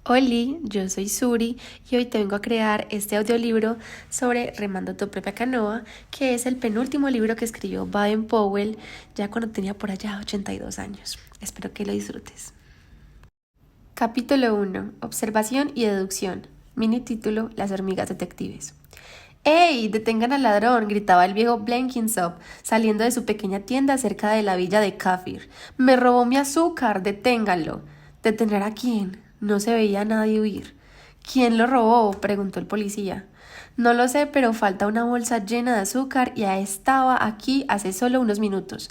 Hola, yo soy Suri y hoy te vengo a crear este audiolibro sobre Remando tu propia canoa, que es el penúltimo libro que escribió Baden-Powell ya cuando tenía por allá 82 años. Espero que lo disfrutes. Capítulo 1. Observación y deducción. Mini título: Las hormigas detectives. ¡Ey! ¡Detengan al ladrón! Gritaba el viejo Blenkinsop, saliendo de su pequeña tienda cerca de la villa de Kafir. ¡Me robó mi azúcar! ¡Deténganlo! ¿Detener a quién? No se veía a nadie huir. ¿Quién lo robó?, preguntó el policía. No lo sé, pero falta una bolsa llena de azúcar y estaba aquí hace solo unos minutos.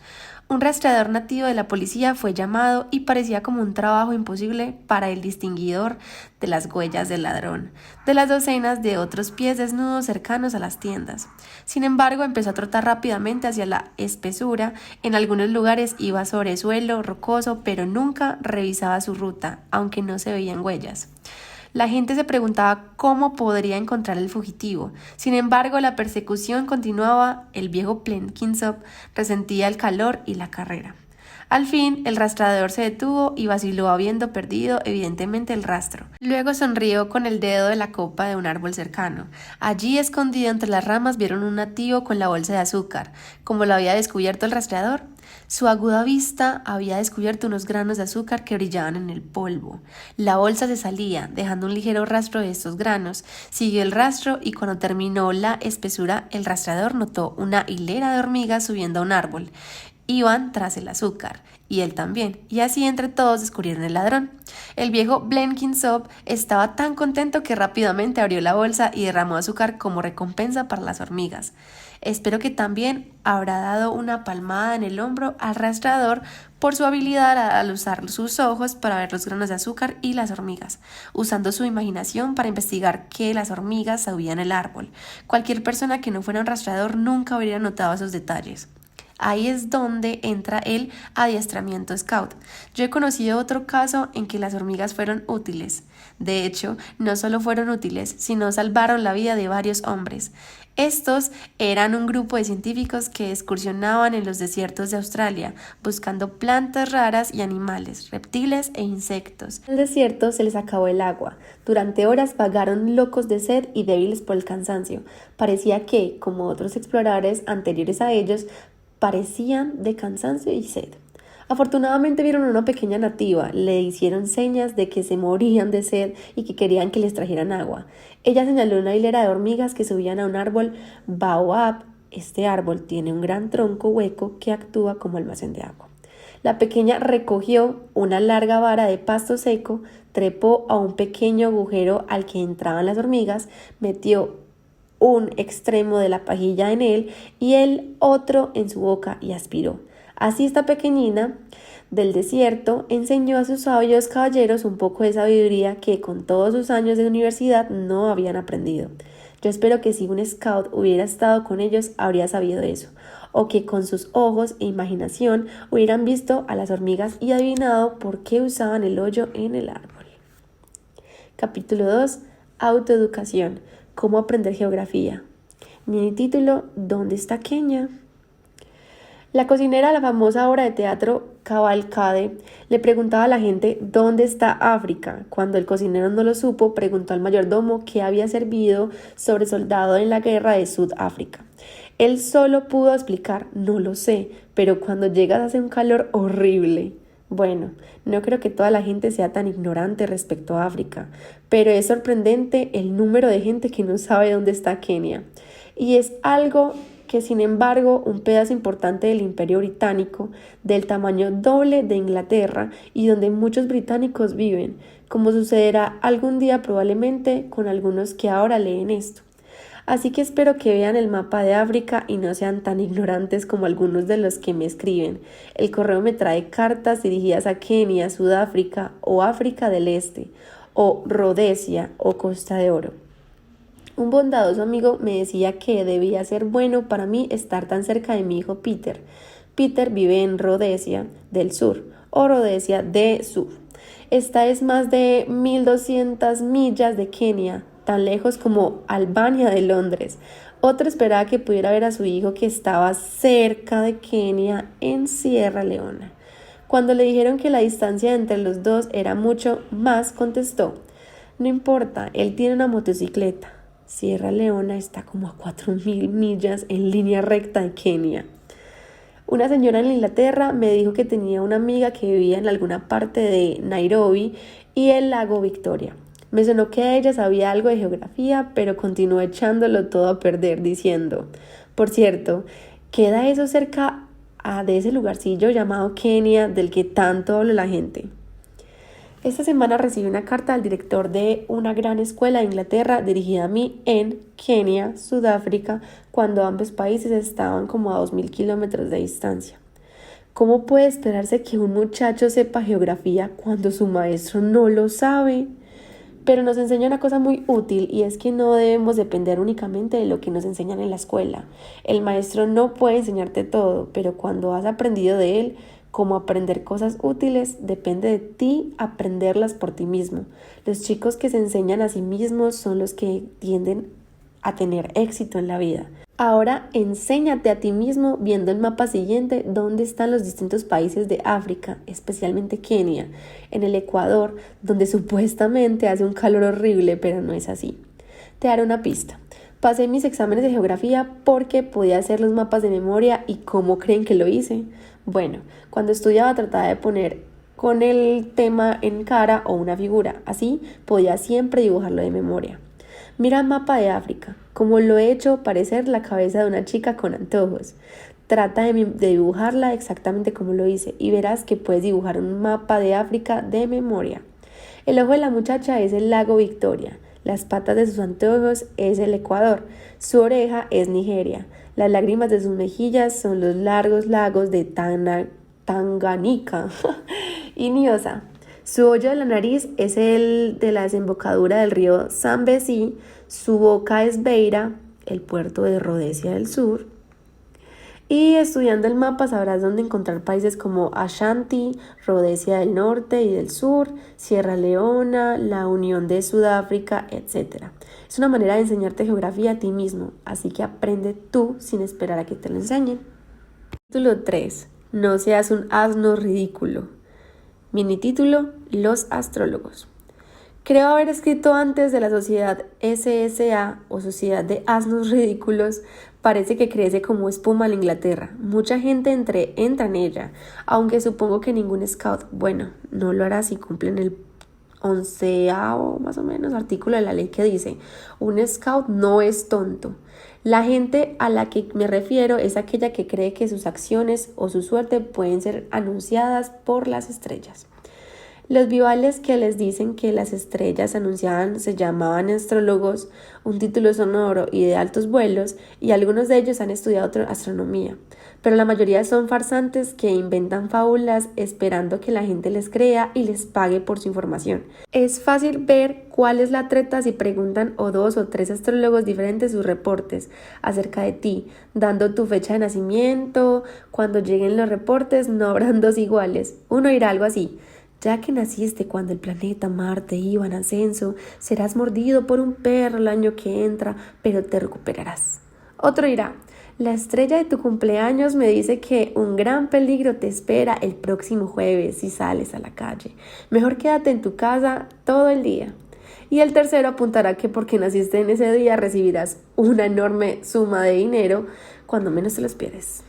Un rastreador nativo de la policía fue llamado y parecía como un trabajo imposible para el distinguidor de las huellas del ladrón, de las docenas de otros pies desnudos cercanos a las tiendas. Sin embargo, empezó a trotar rápidamente hacia la espesura. En algunos lugares iba sobre suelo rocoso, pero nunca revisaba su ruta, aunque no se veían huellas. La gente se preguntaba cómo podría encontrar al fugitivo. Sin embargo, la persecución continuaba. El viejo Blenkinsop resentía el calor y la carrera. Al fin, el rastreador se detuvo y vaciló habiendo perdido evidentemente el rastro. Luego sonrió con el dedo de la copa de un árbol cercano. Allí, escondido entre las ramas, vieron un nativo con la bolsa de azúcar. Como lo había descubierto el rastreador, su aguda vista había descubierto unos granos de azúcar que brillaban en el polvo. La bolsa se salía, dejando un ligero rastro de estos granos. Siguió el rastro y cuando terminó la espesura, el rastreador notó una hilera de hormigas subiendo a un árbol. Iban tras el azúcar, y él también, y así entre todos descubrieron el ladrón. El viejo Blenkinsop estaba tan contento que rápidamente abrió la bolsa y derramó azúcar como recompensa para las hormigas. Espero que también habrá dado una palmada en el hombro al rastreador por su habilidad al usar sus ojos para ver los granos de azúcar y las hormigas, usando su imaginación para investigar qué las hormigas sabían el árbol. Cualquier persona que no fuera un rastreador nunca habría notado esos detalles. Ahí es donde entra el adiestramiento scout. Yo he conocido otro caso en que las hormigas fueron útiles. De hecho, no solo fueron útiles, sino salvaron la vida de varios hombres. Estos eran un grupo de científicos que excursionaban en los desiertos de Australia, buscando plantas raras y animales, reptiles e insectos. En el desierto se les acabó el agua. Durante horas vagaron locos de sed y débiles por el cansancio. Parecía que, como otros exploradores anteriores a ellos, parecían de cansancio y sed. Afortunadamente vieron a una pequeña nativa, le hicieron señas de que se morían de sed y que querían que les trajeran agua. Ella señaló una hilera de hormigas que subían a un árbol baobab. Este árbol tiene un gran tronco hueco que actúa como almacén de agua. La pequeña recogió una larga vara de pasto seco, trepó a un pequeño agujero al que entraban las hormigas, metió un extremo de la pajilla en él y el otro en su boca y aspiró. Así esta pequeñina del desierto enseñó a sus sabios caballeros un poco de sabiduría que con todos sus años de universidad no habían aprendido. Yo espero que si un scout hubiera estado con ellos habría sabido eso, o que con sus ojos e imaginación hubieran visto a las hormigas y adivinado por qué usaban el hoyo en el árbol. Capítulo 2. Autoeducación. ¿Cómo aprender geografía? Mini título: ¿Dónde está Kenia? La cocinera de la famosa obra de teatro Cavalcade le preguntaba a la gente ¿dónde está África? Cuando el cocinero no lo supo, preguntó al mayordomo qué había servido sobre soldado en la guerra de Sudáfrica. Él solo pudo explicar: no lo sé, pero cuando llegas hace un calor horrible. Bueno, no creo que toda la gente sea tan ignorante respecto a África, pero es sorprendente el número de gente que no sabe dónde está Kenia. Y es algo que, sin embargo, un pedazo importante del Imperio Británico, del tamaño doble de Inglaterra y donde muchos británicos viven, como sucederá algún día probablemente con algunos que ahora leen esto. Así que espero que vean el mapa de África y no sean tan ignorantes como algunos de los que me escriben. El correo me trae cartas dirigidas a Kenia, Sudáfrica o África del Este, o Rodesia o Costa de Oro. Un bondadoso amigo me decía que debía ser bueno para mí estar tan cerca de mi hijo Peter. Peter vive en Rodesia del Sur o Rodesia del Sur. Esta es más de 1200 millas de Kenia, tan lejos como Albania de Londres. Otro esperaba que pudiera ver a su hijo que estaba cerca de Kenia, en Sierra Leona. Cuando le dijeron que la distancia entre los dos era mucho más, contestó: No importa, él tiene una motocicleta. Sierra Leona está como a 4.000 millas en línea recta de Kenia. Una señora en Inglaterra me dijo que tenía una amiga que vivía en alguna parte de Nairobi y el lago Victoria. Me sonó que ella sabía algo de geografía, pero continuó echándolo todo a perder diciendo, por cierto, ¿queda eso cerca de ese lugarcillo llamado Kenia del que tanto habla la gente? Esta semana recibí una carta del director de una gran escuela de Inglaterra dirigida a mí en Kenia, Sudáfrica, cuando ambos países estaban como a 2.000 kilómetros de distancia. ¿Cómo puede esperarse que un muchacho sepa geografía cuando su maestro no lo sabe? Pero nos enseña una cosa muy útil y es que no debemos depender únicamente de lo que nos enseñan en la escuela. El maestro no puede enseñarte todo, pero cuando has aprendido de él, cómo aprender cosas útiles, depende de ti aprenderlas por ti mismo. Los chicos que se enseñan a sí mismos son los que tienden a tener éxito en la vida. Ahora enséñate a ti mismo viendo el mapa siguiente dónde están los distintos países de África, especialmente Kenia, en el Ecuador, donde supuestamente hace un calor horrible, pero no es así. Te daré una pista. Pasé mis exámenes de geografía porque podía hacer los mapas de memoria y ¿cómo creen que lo hice? Bueno, cuando estudiaba trataba de poner con el tema en cara o una figura, así podía siempre dibujarlo de memoria. Mira el mapa de África, como lo he hecho parecer la cabeza de una chica con antojos. Trata de dibujarla exactamente como lo hice y verás que puedes dibujar un mapa de África de memoria. El ojo de la muchacha es el lago Victoria, las patas de sus anteojos es el Ecuador, su oreja es Nigeria, las lágrimas de sus mejillas son los largos lagos de Tanganica y Niosa. Su hoyo de la nariz es el de la desembocadura del río Zambezi, su boca es Beira, el puerto de Rodesia del Sur. Y estudiando el mapa sabrás dónde encontrar países como Ashanti, Rodesia del Norte y del Sur, Sierra Leona, la Unión de Sudáfrica, etc. Es una manera de enseñarte geografía a ti mismo, así que aprende tú sin esperar a que te lo enseñen. Título 3. No seas un asno ridículo. Mini título: Los astrólogos. Creo haber escrito antes de la sociedad SSA o Sociedad de Asnos Ridículos. Parece que crece como espuma en Inglaterra. Mucha gente entra en ella, aunque supongo que ningún scout, bueno, no lo hará si cumplen el 11º más o menos artículo de la ley que dice: un scout no es tonto. La gente a la que me refiero es aquella que cree que sus acciones o su suerte pueden ser anunciadas por las estrellas. Los vivales que les dicen que las estrellas anunciaban se llamaban astrólogos, un título sonoro y de altos vuelos, y algunos de ellos han estudiado astronomía, pero la mayoría son farsantes que inventan fábulas esperando que la gente les crea y les pague por su información. Es fácil ver cuál es la treta si preguntan a 2 o 3 astrólogos diferentes sus reportes acerca de ti, dando tu fecha de nacimiento. Cuando lleguen los reportes no habrán dos iguales. Uno dirá algo así: ya que naciste cuando el planeta Marte iba en ascenso, serás mordido por un perro el año que entra, pero te recuperarás. Otro dirá: la estrella de tu cumpleaños me dice que un gran peligro te espera el próximo jueves si sales a la calle. Mejor quédate en tu casa todo el día. Y el tercero apuntará que porque naciste en ese día recibirás una enorme suma de dinero cuando menos te lo esperes.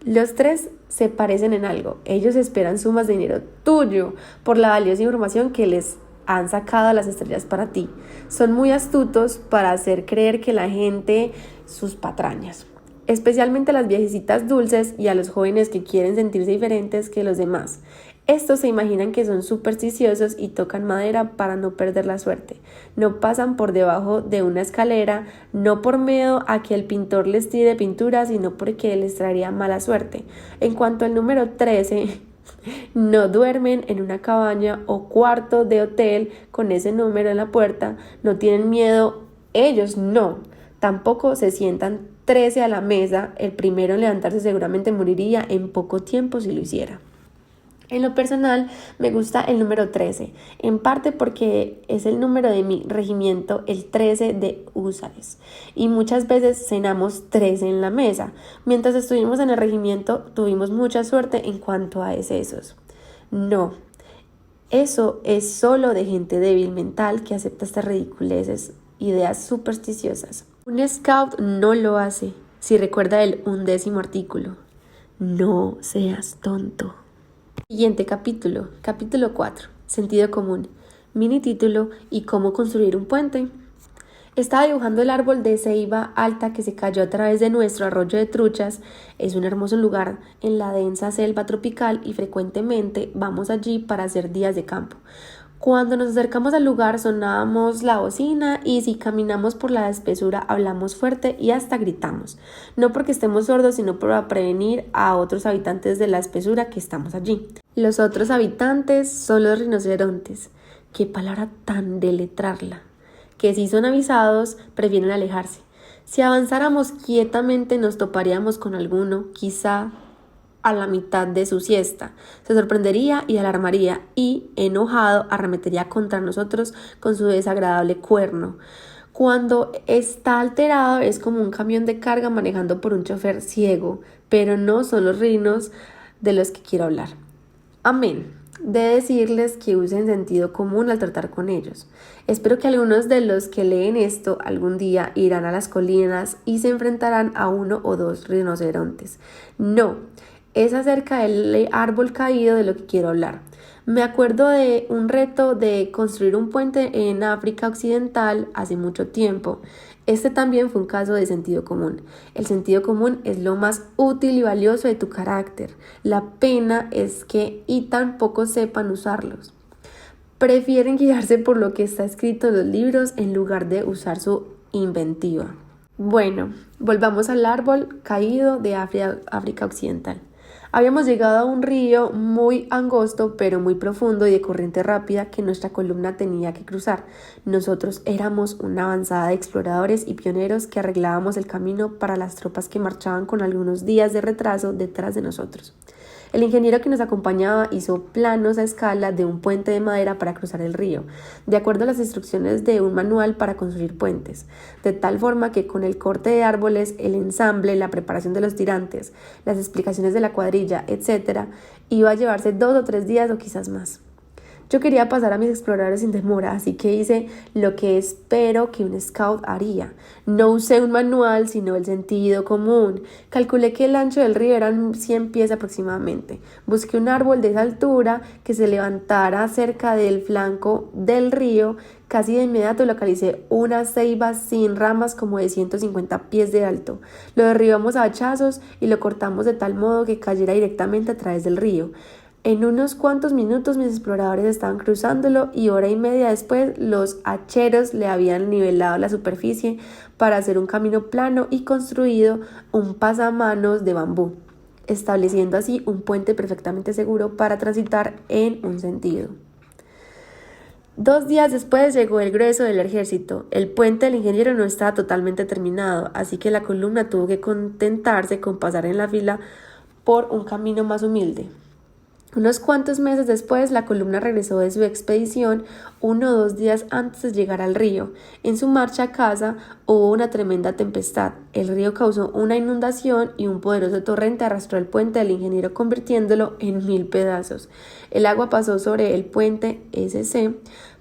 Los tres se parecen en algo. Ellos esperan sumas de dinero tuyo por la valiosa información que les han sacado a las estrellas para ti. Son muy astutos para hacer creer que la gente sus patrañas, especialmente a las viejecitas dulces y a los jóvenes que quieren sentirse diferentes que los demás. Estos se imaginan que son supersticiosos y tocan madera para no perder la suerte. No pasan por debajo de una escalera, no por miedo a que el pintor les tire pintura, sino porque les traería mala suerte. En cuanto al número 13, no duermen en una cabaña o cuarto de hotel con ese número en la puerta, no tienen miedo, ellos no. Tampoco se sientan 13 a la mesa, el primero en levantarse seguramente moriría en poco tiempo si lo hiciera. En lo personal, me gusta el número 13, en parte porque es el número de mi regimiento, el 13 de húsares, y muchas veces cenamos 13 en la mesa. Mientras estuvimos en el regimiento, tuvimos mucha suerte en cuanto a excesos. No, Eso es solo de gente débil mental que acepta estas ridiculeces, ideas supersticiosas. Un scout no lo hace si recuerda el 11º artículo. No seas tonto. Siguiente capítulo, capítulo 4, sentido común, mini título y cómo construir un puente. Estaba dibujando el árbol de ceiba alta que se cayó a través de nuestro arroyo de truchas. Es un hermoso lugar en la densa selva tropical y frecuentemente vamos allí para hacer días de campo. Cuando nos acercamos al lugar sonábamos la bocina y si caminamos por la espesura hablamos fuerte y hasta gritamos. No porque estemos sordos, sino para prevenir a otros habitantes de la espesura que estamos allí. Los otros habitantes son los rinocerontes. Qué palabra tan deletrarla. Que si son avisados, prefieren alejarse. Si avanzáramos quietamente nos toparíamos con alguno, quizá a la mitad de su siesta. Se sorprendería y alarmaría y, enojado, arremetería contra nosotros con su desagradable cuerno. Cuando está alterado es como un camión de carga manejando por un chofer ciego, pero no son los rinos de los que quiero hablar. Amén. De decirles que usen sentido común al tratar con ellos. Espero que algunos de los que leen esto algún día irán a las colinas y se enfrentarán a 1 o 2 rinocerontes. No, es acerca del árbol caído de lo que quiero hablar. Me acuerdo de un reto de construir un puente en África Occidental hace mucho tiempo. Este también fue un caso de sentido común. El sentido común es lo más útil y valioso de tu carácter. La pena es que tan pocos sepan usarlos. Prefieren guiarse por lo que está escrito en los libros en lugar de usar su inventiva. Bueno, volvamos al árbol caído de África Occidental. Habíamos llegado a un río muy angosto pero muy profundo y de corriente rápida que nuestra columna tenía que cruzar. Nosotros éramos una avanzada de exploradores y pioneros que arreglábamos el camino para las tropas que marchaban con algunos días de retraso detrás de nosotros. El ingeniero que nos acompañaba hizo planos a escala de un puente de madera para cruzar el río, de acuerdo a las instrucciones de un manual para construir puentes, de tal forma que con el corte de árboles, el ensamble, la preparación de los tirantes, las explicaciones de la cuadrilla, etc., iba a llevarse 2 o 3 días o quizás más. Yo quería pasar a mis exploradores sin demora, así que hice lo que espero que un scout haría. No usé un manual, sino el sentido común. Calculé que el ancho del río eran 100 pies aproximadamente. Busqué un árbol de esa altura que se levantara cerca del flanco del río. Casi de inmediato localicé una ceiba sin ramas como de 150 pies de alto. Lo derribamos a hachazos y lo cortamos de tal modo que cayera directamente a través del río. En unos cuantos minutos mis exploradores estaban cruzándolo y 1 hora y media después los hacheros le habían nivelado la superficie para hacer un camino plano y construido un pasamanos de bambú, estableciendo así un puente perfectamente seguro para transitar en un sentido. 2 días después llegó el grueso del ejército. El puente del ingeniero no estaba totalmente terminado, así que la columna tuvo que contentarse con pasar en la fila por un camino más humilde. Unos cuantos meses después, la columna regresó de su expedición 1 o 2 días antes de llegar al río. En su marcha a casa hubo una tremenda tempestad. El río causó una inundación y un poderoso torrente arrastró el puente del ingeniero convirtiéndolo en 1000 pedazos. El agua pasó sobre el puente SC,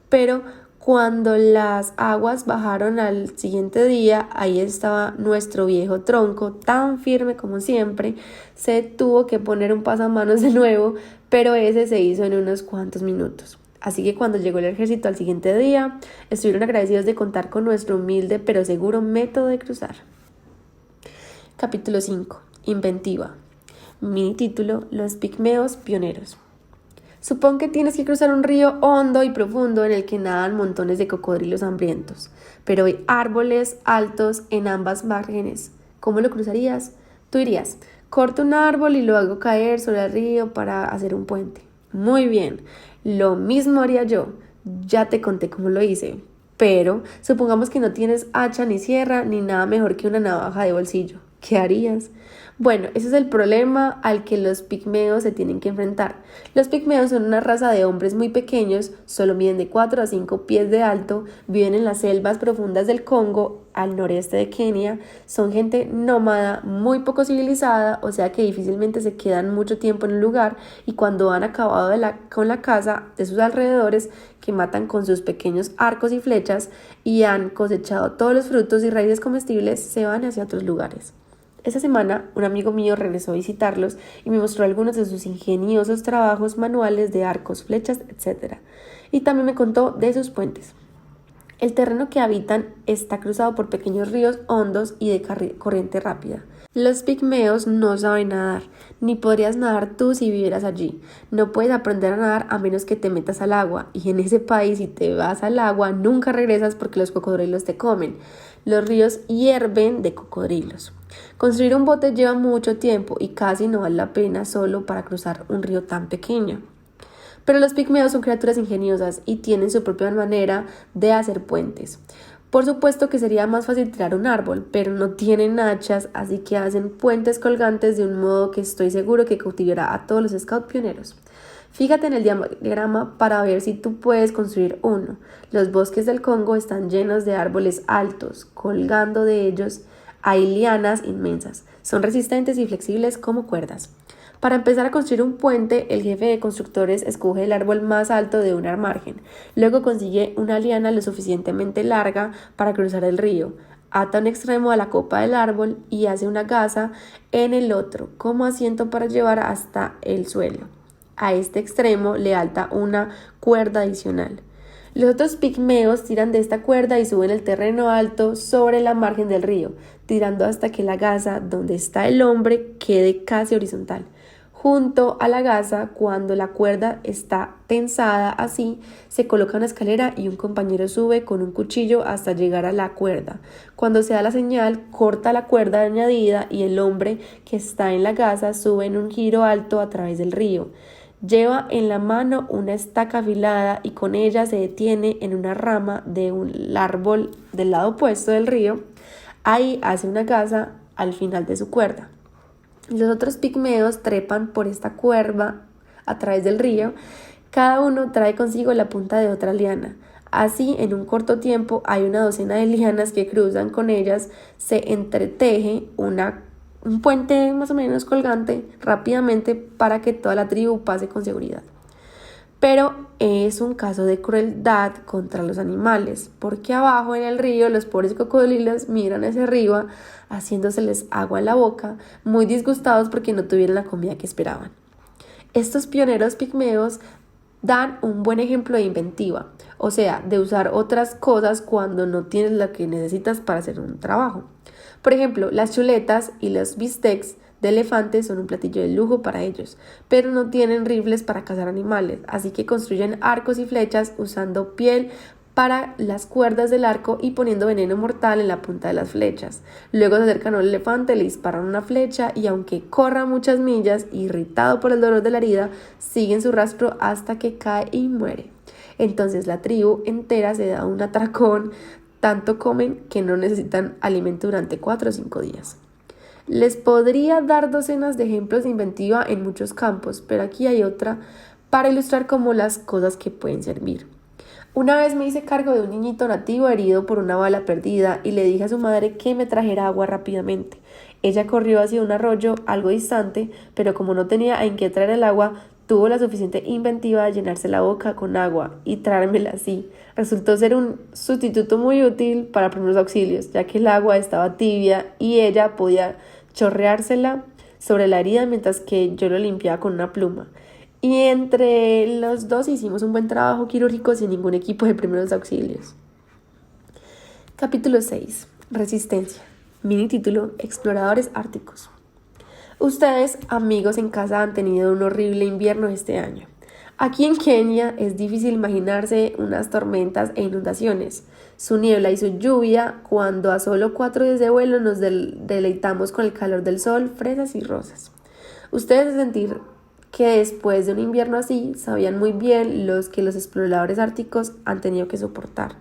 pero cuando las aguas bajaron al siguiente día, ahí estaba nuestro viejo tronco, tan firme como siempre. Se tuvo que poner un pasamanos de nuevo, pero ese se hizo en unos cuantos minutos. Así que cuando llegó el ejército al siguiente día, estuvieron agradecidos de contar con nuestro humilde pero seguro método de cruzar. Capítulo 5. Inventiva. Mini título: Los pigmeos pioneros. Supón que tienes que cruzar un río hondo y profundo en el que nadan montones de cocodrilos hambrientos, pero hay árboles altos en ambas márgenes. ¿Cómo lo cruzarías? Tú dirías: corto un árbol y lo hago caer sobre el río para hacer un puente. Muy bien, lo mismo haría yo. Ya te conté cómo lo hice. Pero supongamos que no tienes hacha ni sierra ni nada mejor que una navaja de bolsillo. ¿Qué harías? Bueno, ese es el problema al que los pigmeos se tienen que enfrentar. Los pigmeos son una raza de hombres muy pequeños, solo miden de 4 a 5 pies de alto, viven en las selvas profundas del Congo, al noreste de Kenia, son gente nómada, muy poco civilizada, o sea que difícilmente se quedan mucho tiempo en un lugar y cuando han acabado con la caza de sus alrededores, que matan con sus pequeños arcos y flechas y han cosechado todos los frutos y raíces comestibles, se van hacia otros lugares. Esta semana un amigo mío regresó a visitarlos y me mostró algunos de sus ingeniosos trabajos manuales de arcos, flechas, etc. Y también me contó de sus puentes. El terreno que habitan está cruzado por pequeños ríos hondos y de corriente rápida. Los pigmeos no saben nadar, ni podrías nadar tú si vivieras allí. No puedes aprender a nadar a menos que te metas al agua, y en ese país si te vas al agua nunca regresas porque los cocodrilos te comen. Los ríos hierven de cocodrilos. Construir un bote lleva mucho tiempo y casi no vale la pena solo para cruzar un río tan pequeño. Pero los pigmeos son criaturas ingeniosas y tienen su propia manera de hacer puentes. Por supuesto que sería más fácil tirar un árbol, pero no tienen hachas, así que hacen puentes colgantes de un modo que estoy seguro que cautivará a todos los scout pioneros. Fíjate en el diagrama para ver si tú puedes construir uno. Los bosques del Congo están llenos de árboles altos, colgando de ellos hay lianas inmensas. Son resistentes y flexibles como cuerdas. Para empezar a construir un puente, el jefe de constructores escoge el árbol más alto de una margen. Luego consigue una liana lo suficientemente larga para cruzar el río. Ata un extremo a la copa del árbol y hace una gasa en el otro como asiento para llevar hasta el suelo. A este extremo le ata una cuerda adicional. Los otros pigmeos tiran de esta cuerda y suben el terreno alto sobre la margen del río, tirando hasta que la gasa donde está el hombre quede casi horizontal. Junto a la gasa, cuando la cuerda está tensada así, se coloca una escalera y un compañero sube con un cuchillo hasta llegar a la cuerda. Cuando se da la señal, corta la cuerda añadida y el hombre que está en la gasa sube en un giro alto a través del río. Lleva en la mano una estaca afilada y con ella se detiene en una rama de un árbol del lado opuesto del río. Ahí hace una gasa al final de su cuerda. Los otros pigmeos trepan por esta cuerda a través del río. Cada uno trae consigo la punta de otra liana. Así, en un corto tiempo, hay una docena de lianas que cruzan con ellas. Se entreteje un puente más o menos colgante rápidamente para que toda la tribu pase con seguridad. Pero es un caso de crueldad contra los animales, porque abajo en el río los pobres cocodrilos miran hacia arriba, haciéndoseles agua en la boca, muy disgustados porque no tuvieron la comida que esperaban. Estos pioneros pigmeos dan un buen ejemplo de inventiva, o sea, de usar otras cosas cuando no tienes lo que necesitas para hacer un trabajo. Por ejemplo, las chuletas y los bistecs de elefante son un platillo de lujo para ellos, pero no tienen rifles para cazar animales, así que construyen arcos y flechas usando piel para las cuerdas del arco y poniendo veneno mortal en la punta de las flechas. Luego se acercan a un elefante, le disparan una flecha y aunque corra muchas millas, irritado por el dolor de la herida, siguen su rastro hasta que cae y muere. Entonces la tribu entera se da un atracón, tanto comen que no necesitan alimento durante 4 o 5 días. Les podría dar docenas de ejemplos de inventiva en muchos campos, pero aquí hay otra para ilustrar cómo las cosas que pueden servir. Una vez me hice cargo de un niñito nativo herido por una bala perdida y le dije a su madre que me trajera agua rápidamente. Ella corrió hacia un arroyo algo distante, pero como no tenía en qué traer el agua, tuvo la suficiente inventiva de llenarse la boca con agua y traérmela así. Resultó ser un sustituto muy útil para primeros auxilios, ya que el agua estaba tibia y ella podía chorreársela sobre la herida mientras que yo lo limpiaba con una pluma. Y entre los dos hicimos un buen trabajo quirúrgico sin ningún equipo de primeros auxilios. Capítulo 6. Resistencia. Mini título: Exploradores árticos. Ustedes, amigos en casa, han tenido un horrible invierno este año. Aquí en Kenia es difícil imaginarse unas tormentas e inundaciones, su niebla y su lluvia, cuando a solo 4 días de vuelo nos deleitamos con el calor del sol, fresas y rosas. Ustedes de sentir que después de un invierno así, sabían muy bien los que los exploradores árticos han tenido que soportar.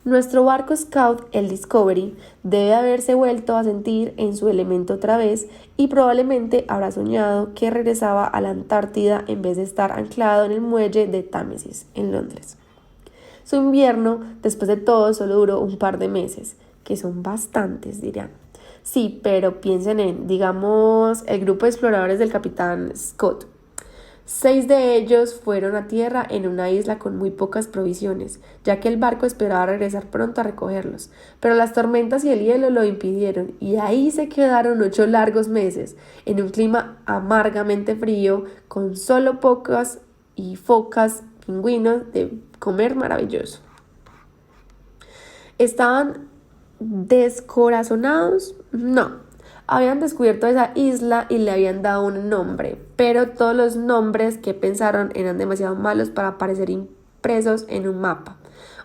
Nuestro barco Scout, el Discovery, debe haberse vuelto a sentir en su elemento otra vez y probablemente habrá soñado que regresaba a la Antártida en vez de estar anclado en el muelle de Támesis, en Londres. Su invierno, después de todo, solo duró un par de meses, que son bastantes, dirán. Sí, pero piensen en, digamos, el grupo de exploradores del capitán Scott. 6 de ellos fueron a tierra en una isla con muy pocas provisiones, ya que el barco esperaba regresar pronto a recogerlos, pero las tormentas y el hielo lo impidieron, y ahí se quedaron 8 largos meses, en un clima amargamente frío, con solo pocas y focas, pingüinos de comer maravilloso. ¿Estaban descorazonados? No. Habían descubierto esa isla y le habían dado un nombre, pero todos los nombres que pensaron eran demasiado malos para aparecer impresos en un mapa.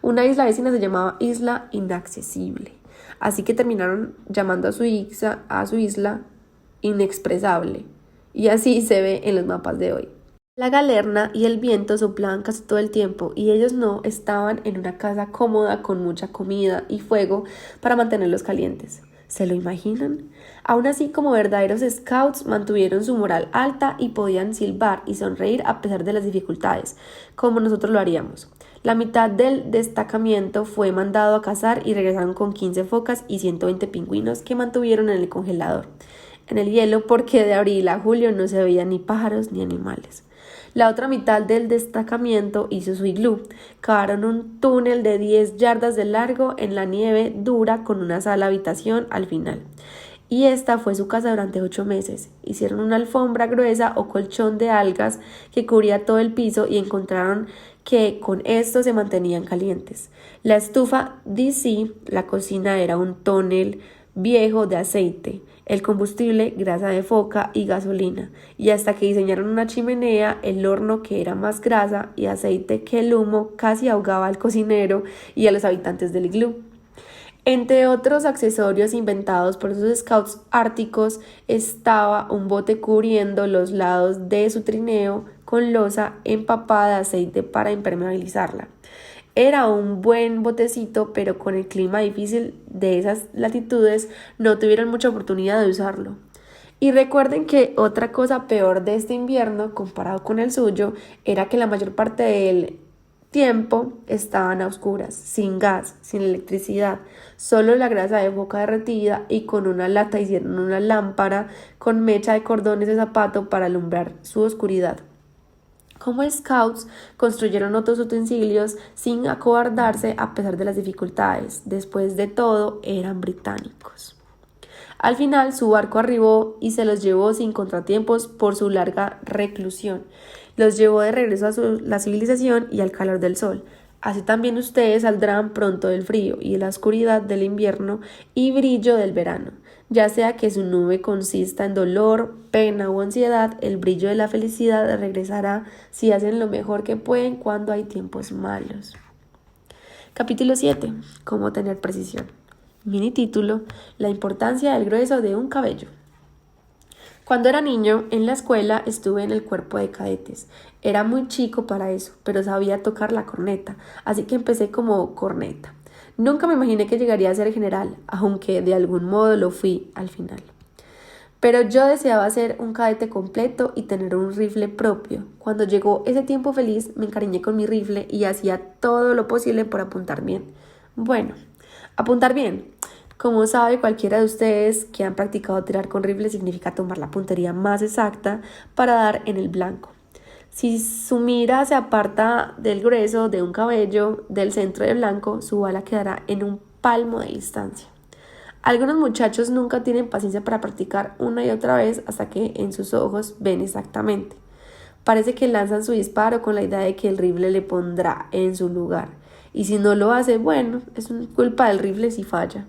Una isla vecina se llamaba Isla Inaccesible, así que terminaron llamando a su isla Inexpresable, y así se ve en los mapas de hoy. La galerna y el viento soplaban casi todo el tiempo y ellos no estaban en una casa cómoda con mucha comida y fuego para mantenerlos calientes. ¿Se lo imaginan? Aún así, como verdaderos scouts, mantuvieron su moral alta y podían silbar y sonreír a pesar de las dificultades, como nosotros lo haríamos. La mitad del destacamento fue mandado a cazar y regresaron con 15 focas y 120 pingüinos que mantuvieron en el congelador, en el hielo, porque de abril a julio no se veían ni pájaros ni animales. La otra mitad del destacamento hizo su iglú. Cavaron un túnel de 10 yardas de largo en la nieve dura con una sala habitación al final. Y esta fue su casa durante 8 meses. Hicieron una alfombra gruesa o colchón de algas que cubría todo el piso y encontraron que con esto se mantenían calientes. La estufa DC, la cocina era un tonel viejo de aceite, el combustible grasa de foca y gasolina, y hasta que diseñaron una chimenea, el horno, que era más grasa y aceite que el humo, casi ahogaba al cocinero y a los habitantes del iglú. Entre otros accesorios inventados por esos scouts árticos estaba un bote cubriendo los lados de su trineo con losa empapada de aceite para impermeabilizarla. Era un buen botecito, pero con el clima difícil de esas latitudes no tuvieron mucha oportunidad de usarlo. Y recuerden que otra cosa peor de este invierno, comparado con el suyo, era que la mayor parte del tiempo estaban a oscuras, sin gas, sin electricidad, solo la grasa de foca derretida, y con una lata hicieron una lámpara con mecha de cordones de zapato para alumbrar su oscuridad. Como scouts, construyeron otros utensilios sin acobardarse a pesar de las dificultades. Después de todo, eran británicos. Al final, su barco arribó y se los llevó sin contratiempos por su larga reclusión. Los llevó de regreso a la civilización y al calor del sol. Así también ustedes saldrán pronto del frío y de la oscuridad del invierno y brillo del verano. Ya sea que su nube consista en dolor, pena o ansiedad, el brillo de la felicidad regresará si hacen lo mejor que pueden cuando hay tiempos malos. Capítulo 7. Cómo tener precisión. Mini título: La importancia del grueso de un cabello. Cuando era niño, en la escuela estuve en el cuerpo de cadetes. Era muy chico para eso, pero sabía tocar la corneta, así que empecé como corneta. Nunca me imaginé que llegaría a ser general, aunque de algún modo lo fui al final. Pero yo deseaba ser un cadete completo y tener un rifle propio. Cuando llegó ese tiempo feliz, me encariñé con mi rifle y hacía todo lo posible por apuntar bien. Bueno, apuntar bien. Como sabe cualquiera de ustedes que han practicado tirar con rifle, significa tomar la puntería más exacta para dar en el blanco. Si su mira se aparta del grueso de un cabello del centro del blanco, su bala quedará en un palmo de distancia. Algunos muchachos nunca tienen paciencia para practicar una y otra vez hasta que en sus ojos ven exactamente. Parece que lanzan su disparo con la idea de que el rifle le pondrá en su lugar. Y si no lo hace, bueno, es culpa del rifle si falla.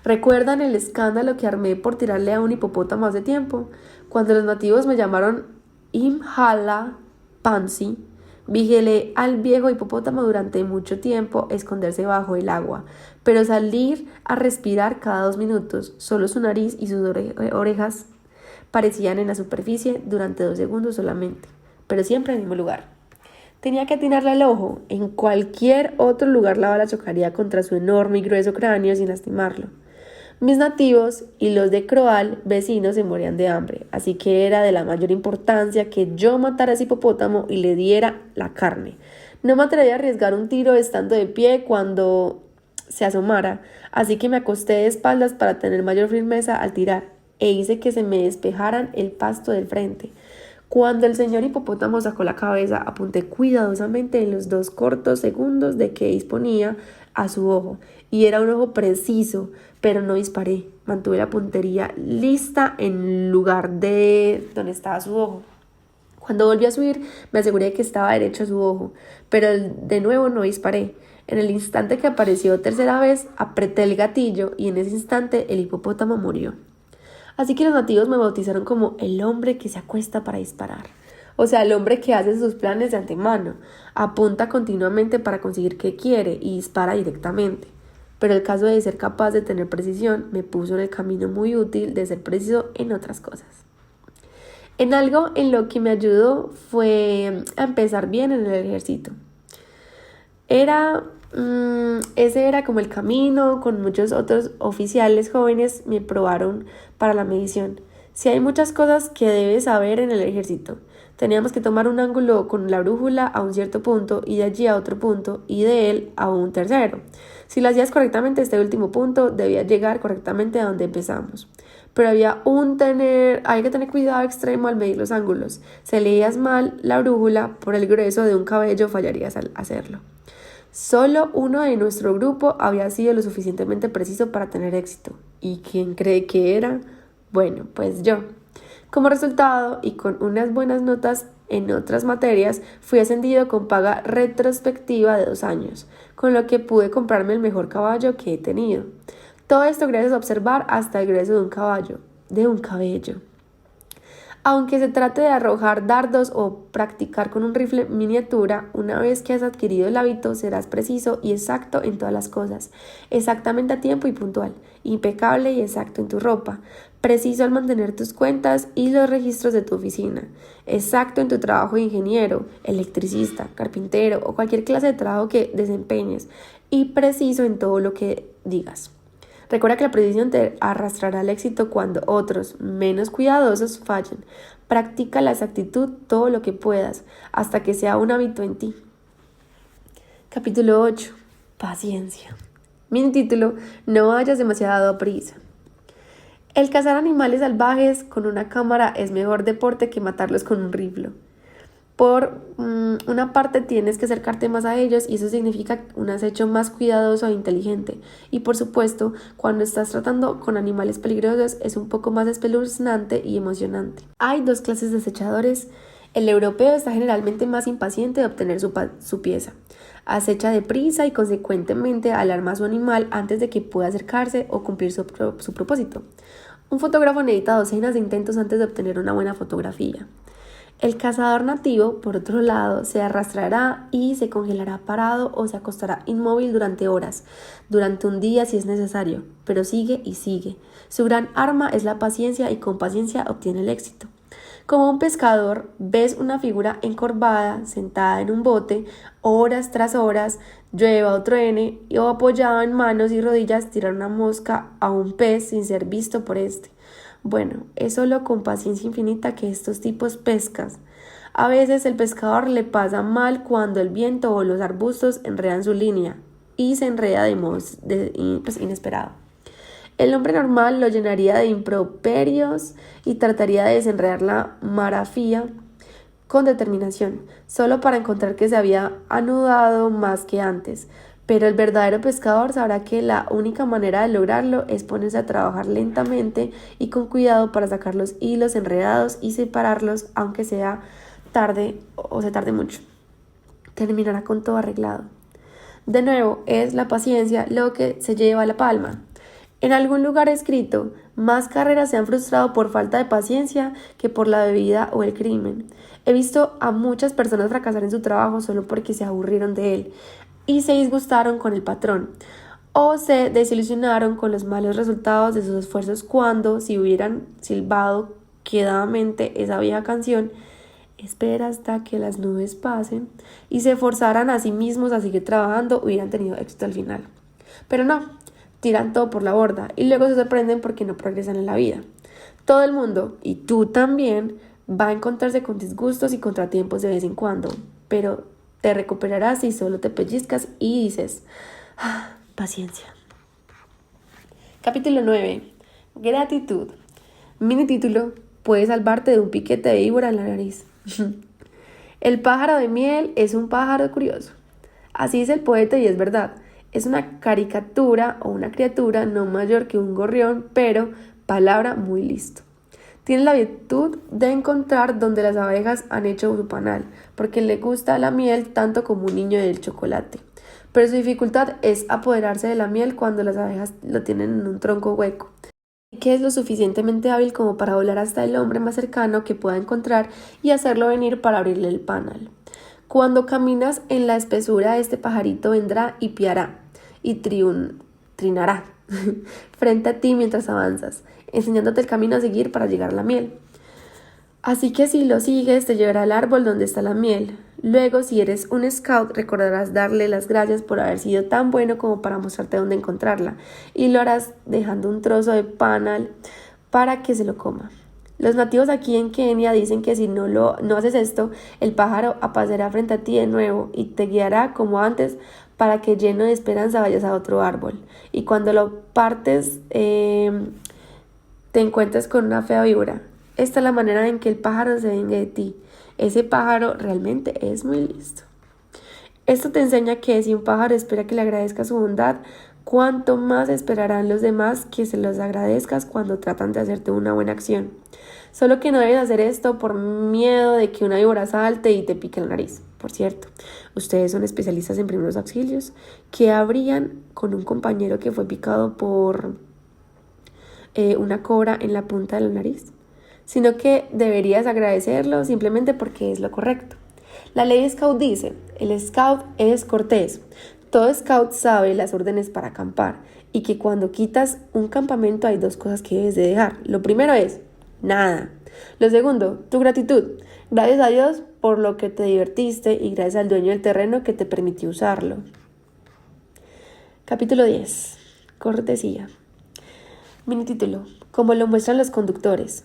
¿Recuerdan el escándalo que armé por tirarle a un hipopótamo hace tiempo? Cuando los nativos me llamaron Imhala Pansy, vigilé al viejo hipopótamo durante mucho tiempo esconderse bajo el agua, pero salir a respirar cada 2 minutos. Solo su nariz y sus orejas parecían en la superficie durante 2 segundos solamente, pero siempre en el mismo lugar. Tenía que atinarle al ojo. En cualquier otro lugar la bala chocaría contra su enorme y grueso cráneo sin lastimarlo. Mis nativos y los de Croal, vecinos, se morían de hambre, así que era de la mayor importancia que yo matara a ese hipopótamo y le diera la carne. No me atreví a arriesgar un tiro estando de pie cuando se asomara, así que me acosté de espaldas para tener mayor firmeza al tirar, e hice que se me despejaran el pasto del frente. Cuando el señor hipopótamo sacó la cabeza, apunté cuidadosamente en los 2 cortos segundos de que disponía a su ojo, y era un ojo preciso, pero no disparé. Mantuve la puntería lista en lugar de donde estaba su ojo. Cuando volví a subir, me aseguré que estaba derecho a su ojo, pero de nuevo no disparé. En el instante que apareció tercera vez, apreté el gatillo y en ese instante el hipopótamo murió. Así que los nativos me bautizaron como el hombre que se acuesta para disparar. O sea, el hombre que hace sus planes de antemano, apunta continuamente para conseguir qué quiere y dispara directamente. Pero el caso de ser capaz de tener precisión me puso en el camino muy útil de ser preciso en otras cosas. En algo en lo que me ayudó fue a empezar bien en el ejército. Ese era como el camino. Con muchos otros oficiales jóvenes me probaron para la medición. Si hay muchas cosas que debes saber en el ejército. Teníamos que tomar un ángulo con la brújula a un cierto punto y de allí a otro punto y de él a un tercero. Si lo hacías correctamente, este último punto debía llegar correctamente a donde empezamos. Pero hay que tener cuidado extremo al medir los ángulos. Si leías mal la brújula por el grueso de un cabello, fallarías al hacerlo. Solo uno de nuestro grupo había sido lo suficientemente preciso para tener éxito. ¿Y quién cree que era? Bueno, pues yo. Como resultado, y con unas buenas notas en otras materias, fui ascendido con paga retrospectiva de 2 años, con lo que pude comprarme el mejor caballo que he tenido. Todo esto gracias a observar hasta el grueso de un cabello. Aunque se trate de arrojar dardos o practicar con un rifle miniatura, una vez que has adquirido el hábito serás preciso y exacto en todas las cosas, exactamente a tiempo y puntual, impecable y exacto en tu ropa, preciso al mantener tus cuentas y los registros de tu oficina, exacto en tu trabajo de ingeniero, electricista, carpintero o cualquier clase de trabajo que desempeñes y preciso en todo lo que digas. Recuerda que la precisión te arrastrará al éxito cuando otros, menos cuidadosos, fallen. Practica la exactitud todo lo que puedas, hasta que sea un hábito en ti. Capítulo 8. Paciencia. Mi título: No vayas demasiado a prisa. El cazar animales salvajes con una cámara es mejor deporte que matarlos con un rifle. Por una parte tienes que acercarte más a ellos y eso significa un acecho más cuidadoso e inteligente. Y por supuesto, cuando estás tratando con animales peligrosos es un poco más espeluznante y emocionante. Hay 2 clases de acechadores. El europeo está generalmente más impaciente de obtener su pieza. Acecha deprisa y consecuentemente alarma a su animal antes de que pueda acercarse o cumplir su propósito. Un fotógrafo necesita docenas de intentos antes de obtener una buena fotografía. El cazador nativo, por otro lado, se arrastrará y se congelará parado o se acostará inmóvil durante horas, durante un día si es necesario, pero sigue y sigue. Su gran arma es la paciencia y con paciencia obtiene el éxito. Como un pescador, ves una figura encorvada, sentada en un bote, horas tras horas, llueva o truene, o apoyado en manos y rodillas tirar una mosca a un pez sin ser visto por este. Bueno, es solo con paciencia infinita que estos tipos pescas. A veces el pescador le pasa mal cuando el viento o los arbustos enredan su línea y se enreda de modo inesperado. El hombre normal lo llenaría de improperios y trataría de desenredar la marafía con determinación, solo para encontrar que se había anudado más que antes. Pero el verdadero pescador sabrá que la única manera de lograrlo es ponerse a trabajar lentamente y con cuidado para sacar los hilos enredados y separarlos, aunque sea tarde o se tarde mucho. Terminará con todo arreglado. De nuevo, es la paciencia lo que se lleva la palma. En algún lugar escrito, más carreras se han frustrado por falta de paciencia que por la bebida o el crimen. He visto a muchas personas fracasar en su trabajo solo porque se aburrieron de él y se disgustaron con el patrón, o se desilusionaron con los malos resultados de sus esfuerzos cuando, si hubieran silbado quedadamente esa vieja canción, espera hasta que las nubes pasen y se forzaran a sí mismos a seguir trabajando, hubieran tenido éxito al final. Pero no, tiran todo por la borda y luego se sorprenden porque no progresan en la vida. Todo el mundo, y tú también, va a encontrarse con disgustos y contratiempos de vez en cuando, pero te recuperarás si solo te pellizcas y dices, paciencia. Capítulo 9. Gratitud. Mini título: puede salvarte de un piquete de víbora en la nariz. El pájaro de miel es un pájaro curioso. Así dice el poeta y es verdad. Es una caricatura o una criatura no mayor que un gorrión, pero palabra muy listo. Tiene la virtud de encontrar donde las abejas han hecho su panal, porque le gusta la miel tanto como un niño del chocolate. Pero su dificultad es apoderarse de la miel cuando las abejas lo tienen en un tronco hueco, que es lo suficientemente hábil como para volar hasta el hombre más cercano que pueda encontrar y hacerlo venir para abrirle el panal. Cuando caminas en la espesura, este pajarito vendrá y piará y trinará frente a ti mientras avanzas, enseñándote el camino a seguir para llegar a la miel. Así que si lo sigues, te llevará al árbol donde está la miel. Luego, si eres un scout, recordarás darle las gracias por haber sido tan bueno como para mostrarte dónde encontrarla, y lo harás dejando un trozo de panal para que se lo coma. Los nativos aquí en Kenia dicen que si no haces esto, el pájaro aparecerá frente a ti de nuevo y te guiará como antes para que lleno de esperanza vayas a otro árbol. Y cuando lo partes, te encuentras con una fea víbora. Esta es la manera en que el pájaro se venga de ti. Ese pájaro realmente es muy listo. Esto te enseña que si un pájaro espera que le agradezcas su bondad, cuánto más esperarán los demás que se los agradezcas cuando tratan de hacerte una buena acción. Solo que no debes hacer esto por miedo de que una víbora salte y te pique la nariz. Por cierto, ustedes son especialistas en primeros auxilios. ¿Qué habrían con un compañero que fue picado por una cobra en la punta de la nariz? Sino que deberías agradecerlo simplemente porque es lo correcto. La ley Scout dice, el Scout es cortés. Todo Scout sabe las órdenes para acampar y que cuando quitas un campamento hay dos cosas que debes de dejar. Lo primero es nada. Lo segundo, tu gratitud. Gracias a Dios por lo que te divertiste y gracias al dueño del terreno que te permitió usarlo. Capítulo 10. Cortesía. Mini título: como lo muestran los conductores.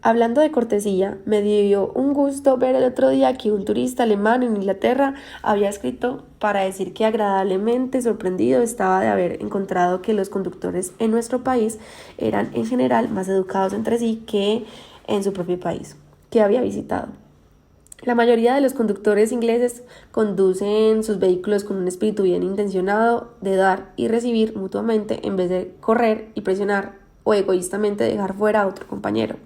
Hablando de cortesía, me dio un gusto ver el otro día que un turista alemán en Inglaterra había escrito para decir que agradablemente sorprendido estaba de haber encontrado que los conductores en nuestro país eran en general más educados entre sí que en su propio país, que había visitado. La mayoría de los conductores ingleses conducen sus vehículos con un espíritu bien intencionado de dar y recibir mutuamente en vez de correr y presionar o egoístamente dejar fuera a otro compañero.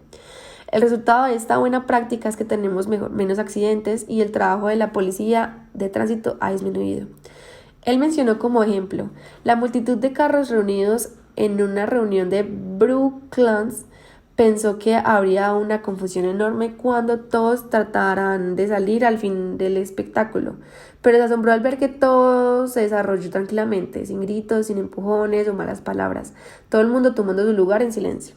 El resultado de esta buena práctica es que tenemos menos accidentes y el trabajo de la policía de tránsito ha disminuido. Él mencionó como ejemplo la multitud de carros reunidos en una reunión de Brooklands. Pensó que habría una confusión enorme cuando todos trataran de salir al fin del espectáculo, pero se asombró al ver que todo se desarrolló tranquilamente, sin gritos, sin empujones o malas palabras, todo el mundo tomando su lugar en silencio.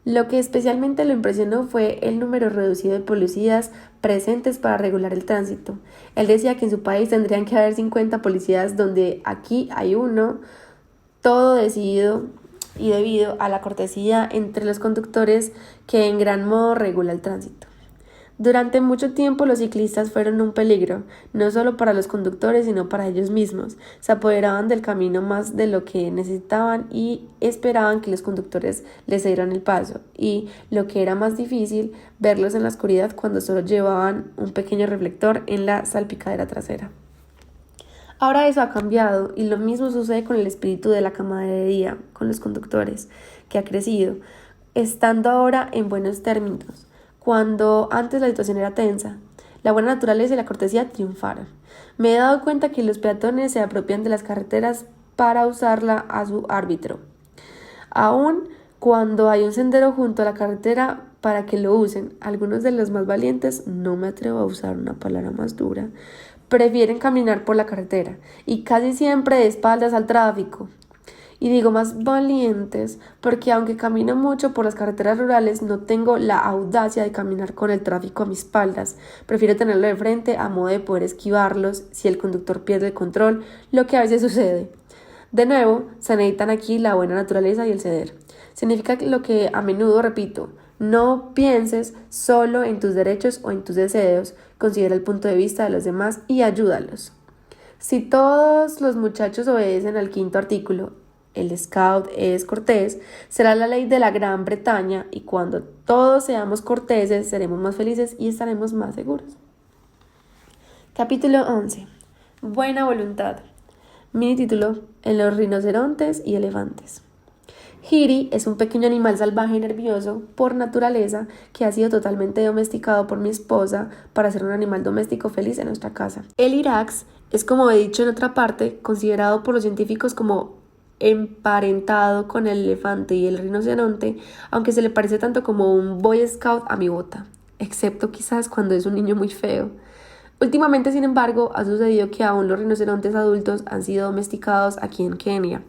Lo que especialmente lo impresionó fue el número reducido de policías presentes para regular el tránsito. Él decía que en su país tendrían que haber 50 policías donde aquí hay uno, todo decidido y debido a la cortesía entre los conductores que en gran modo regula el tránsito. Durante mucho tiempo los ciclistas fueron un peligro, no solo para los conductores sino para ellos mismos. Se apoderaban del camino más de lo que necesitaban y esperaban que los conductores les dieran el paso, y lo que era más difícil, verlos en la oscuridad cuando solo llevaban un pequeño reflector en la salpicadera trasera. Ahora eso ha cambiado y lo mismo sucede con el espíritu de la camaradería con los conductores, que ha crecido, estando ahora en buenos términos. Cuando antes la situación era tensa, la buena naturaleza y la cortesía triunfaron. Me he dado cuenta que los peatones se apropian de las carreteras para usarla a su árbitro. Aún cuando hay un sendero junto a la carretera para que lo usen, algunos de los más valientes, no me atrevo a usar una palabra más dura, prefieren caminar por la carretera y casi siempre de espaldas al tráfico. Y digo más valientes porque aunque camino mucho por las carreteras rurales, no tengo la audacia de caminar con el tráfico a mis espaldas. Prefiero tenerlo de frente a modo de poder esquivarlos si el conductor pierde el control, lo que a veces sucede. De nuevo, se necesitan aquí la buena naturaleza y el ceder. Significa lo que a menudo repito: no pienses solo en tus derechos o en tus deseos, considera el punto de vista de los demás y ayúdalos. Si todos los muchachos obedecen al 5º artículo, el Scout es cortés, será la ley de la Gran Bretaña, y cuando todos seamos corteses seremos más felices y estaremos más seguros. Capítulo 11. Buena voluntad. Mini título: En los rinocerontes y elefantes. Hiri es un pequeño animal salvaje y nervioso por naturaleza que ha sido totalmente domesticado por mi esposa para ser un animal doméstico feliz en nuestra casa. El irax es, como he dicho en otra parte, considerado por los científicos como emparentado con el elefante y el rinoceronte, aunque se le parece tanto como un Boy Scout a mi bota, excepto quizás cuando es un niño muy feo. Últimamente, sin embargo, ha sucedido que aún los rinocerontes adultos han sido domesticados aquí en Kenia,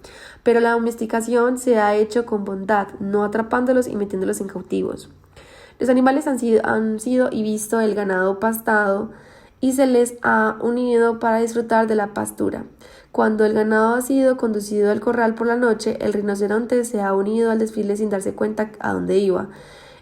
pero la domesticación se ha hecho con bondad, no atrapándolos y metiéndolos en cautivos. Los animales han sido y visto el ganado pastado y se les ha unido para disfrutar de la pastura. Cuando el ganado ha sido conducido al corral por la noche, el rinoceronte se ha unido al desfile sin darse cuenta a dónde iba.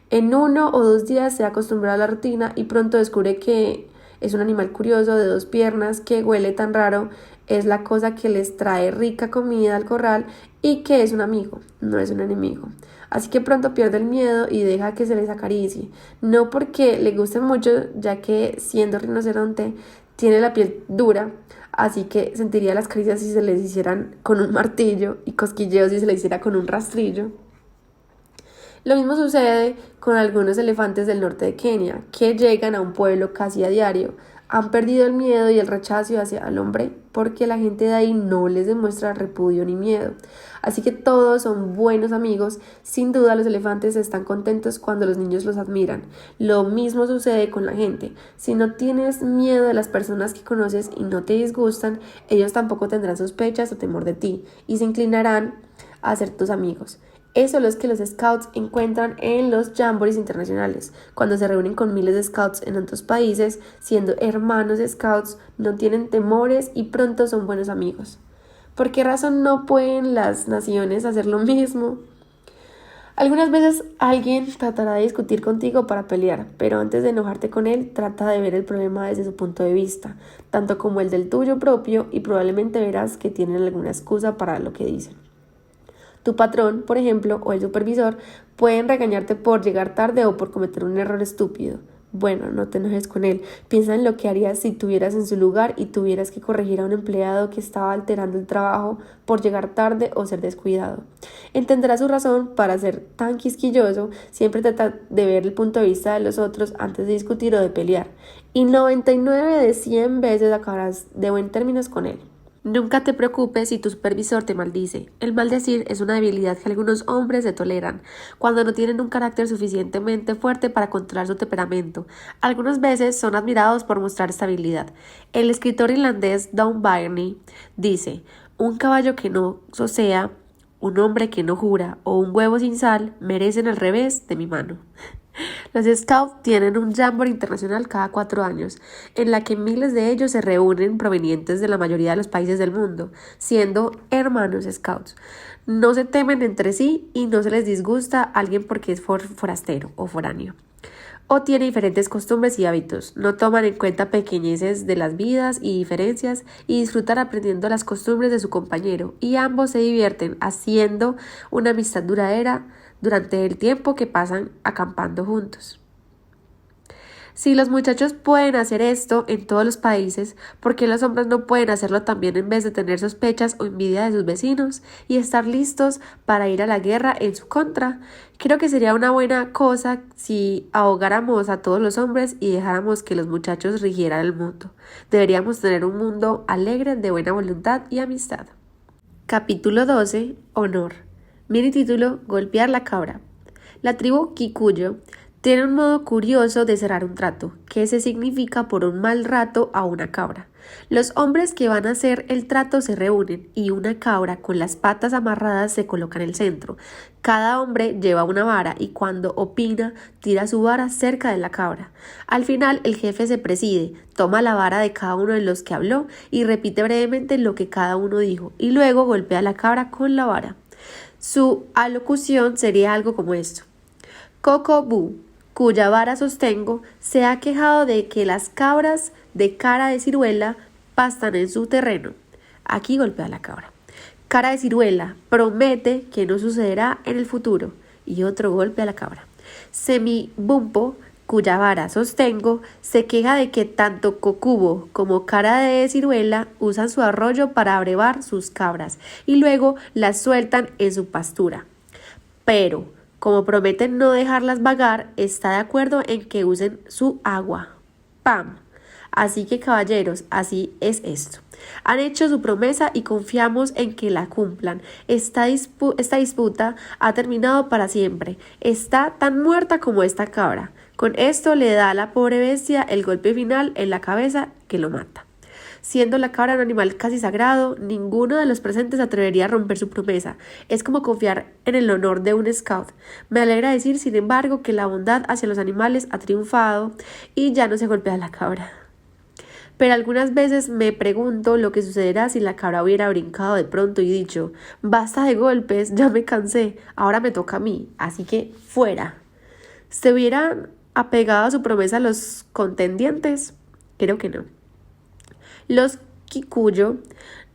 En 1 o 2 días se ha acostumbrado a la rutina y pronto descubre que es un animal curioso de 2 piernas que huele tan raro, es la cosa que les trae rica comida al corral y que es un amigo, no es un enemigo. Así que pronto pierde el miedo y deja que se les acaricie, no porque le guste mucho, ya que siendo rinoceronte tiene la piel dura, así que sentiría las caricias si se les hicieran con un martillo y cosquilleos si se les hiciera con un rastrillo. Lo mismo sucede con algunos elefantes del norte de Kenia, que llegan a un pueblo casi a diario. Han perdido el miedo y el rechazo hacia el hombre porque la gente de ahí no les demuestra repudio ni miedo. Así que todos son buenos amigos. Sin duda los elefantes están contentos cuando los niños los admiran. Lo mismo sucede con la gente. Si no tienes miedo de las personas que conoces y no te disgustan, ellos tampoco tendrán sospechas o temor de ti y se inclinarán a ser tus amigos. Eso es lo que los scouts encuentran en los jamborees internacionales, cuando se reúnen con miles de scouts en otros países, siendo hermanos scouts, no tienen temores y pronto son buenos amigos. ¿Por qué razón no pueden las naciones hacer lo mismo? Algunas veces alguien tratará de discutir contigo para pelear, pero antes de enojarte con él, trata de ver el problema desde su punto de vista, tanto como el del tuyo propio, y probablemente verás que tienen alguna excusa para lo que dicen. Tu patrón, por ejemplo, o el supervisor pueden regañarte por llegar tarde o por cometer un error estúpido. Bueno, no te enojes con él. Piensa en lo que harías si estuvieras en su lugar y tuvieras que corregir a un empleado que estaba alterando el trabajo por llegar tarde o ser descuidado. Entenderás su razón para ser tan quisquilloso. Siempre trata de ver el punto de vista de los otros antes de discutir o de pelear. Y 99 de 100 veces acabarás de buen términos con él. Nunca te preocupes si tu supervisor te maldice. El maldecir es una debilidad que algunos hombres se toleran cuando no tienen un carácter suficientemente fuerte para controlar su temperamento. Algunas veces son admirados por mostrar esta habilidad. El escritor irlandés Don Byrne dice: un caballo que no sosea, un hombre que no jura o un huevo sin sal merecen el revés de mi mano. Los Scouts tienen un jamboree internacional cada 4 años, en la que miles de ellos se reúnen provenientes de la mayoría de los países del mundo, siendo hermanos Scouts. No se temen entre sí y no se les disgusta a alguien porque es forastero o foráneo, o tiene diferentes costumbres y hábitos. No toman en cuenta pequeñeces de las vidas y diferencias y disfrutan aprendiendo las costumbres de su compañero, y ambos se divierten haciendo una amistad duradera durante el tiempo que pasan acampando juntos. Si los muchachos pueden hacer esto en todos los países, ¿por qué los hombres no pueden hacerlo también en vez de tener sospechas o envidia de sus vecinos y estar listos para ir a la guerra en su contra? Creo que sería una buena cosa si ahogáramos a todos los hombres y dejáramos que los muchachos rigieran el mundo. Deberíamos tener un mundo alegre, de buena voluntad y amistad. Capítulo 12. Honor. Mini título: Golpear la cabra. La tribu Kikuyu Tiene un modo curioso de cerrar un trato, que se significa por un mal rato a una cabra. Los hombres que van a hacer el trato se reúnen y una cabra con las patas amarradas se coloca en el centro. Cada hombre lleva una vara y cuando opina tira su vara cerca de la cabra. Al final el jefe se preside, toma la vara de cada uno de los que habló y repite brevemente lo que cada uno dijo y luego golpea a la cabra con la vara. Su alocución sería algo como esto. Coco Bu, cuya vara sostengo, se ha quejado de que las cabras de cara de ciruela pastan en su terreno. Aquí golpea a la cabra. Cara de ciruela promete que no sucederá en el futuro. Y otro golpe a la cabra. Semibumpo, cuya vara sostengo, se queja de que tanto Cocubo como cara de ciruela usan su arroyo para abrevar sus cabras y luego las sueltan en su pastura. Pero como prometen no dejarlas vagar, está de acuerdo en que usen su agua. ¡Pam! Así que caballeros, así es esto. Han hecho su promesa y confiamos en que la cumplan. Esta disputa ha terminado para siempre. Está tan muerta como esta cabra. Con esto le da a la pobre bestia el golpe final en la cabeza que lo mata. Siendo la cabra un animal casi sagrado, ninguno de los presentes se atrevería a romper su promesa. Es como confiar en el honor de un scout. Me alegra decir, sin embargo, que la bondad hacia los animales ha triunfado y ya no se golpea a la cabra. Pero algunas veces me pregunto lo que sucederá si la cabra hubiera brincado de pronto y dicho, basta de golpes, ya me cansé, ahora me toca a mí, así que fuera. ¿Se hubieran apegado a su promesa los contendientes? Creo que no. Los Kikuyo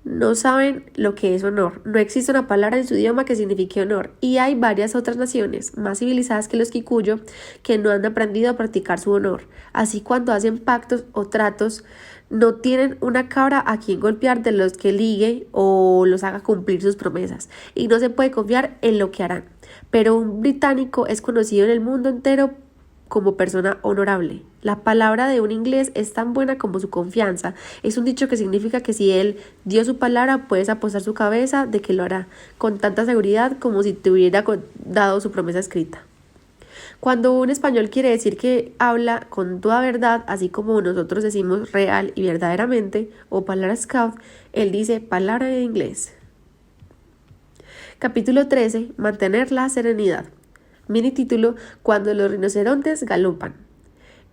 no saben lo que es honor. No existe una palabra en su idioma que signifique honor. Y hay varias otras naciones más civilizadas que los Kikuyo que no han aprendido a practicar su honor. Así cuando hacen pactos o tratos, no tienen una cabra a quien golpear de los que ligue o los haga cumplir sus promesas. Y no se puede confiar en lo que harán. Pero un británico es conocido en el mundo entero como persona honorable. La palabra de un inglés es tan buena como su confianza. Es un dicho que significa que si él dio su palabra, puedes apostar su cabeza de que lo hará, con tanta seguridad como si te hubiera dado su promesa escrita. Cuando un español quiere decir que habla con toda verdad, así como nosotros decimos real y verdaderamente, o palabra scout, él dice palabra en inglés. Capítulo 13. Mantener la serenidad. Mini título, cuando los rinocerontes galopan.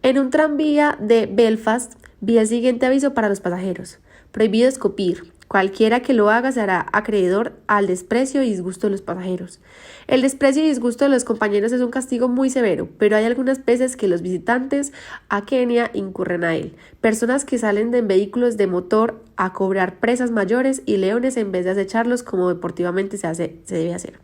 En un tranvía de Belfast vi el siguiente aviso para los pasajeros. Prohibido escupir. Cualquiera que lo haga será acreedor al desprecio y disgusto de los pasajeros. El desprecio y disgusto de los compañeros es un castigo muy severo, pero hay algunas veces que los visitantes a Kenia incurren a él. Personas que salen de vehículos de motor a cobrar presas mayores y leones en vez de acecharlos como deportivamente se debe hacer.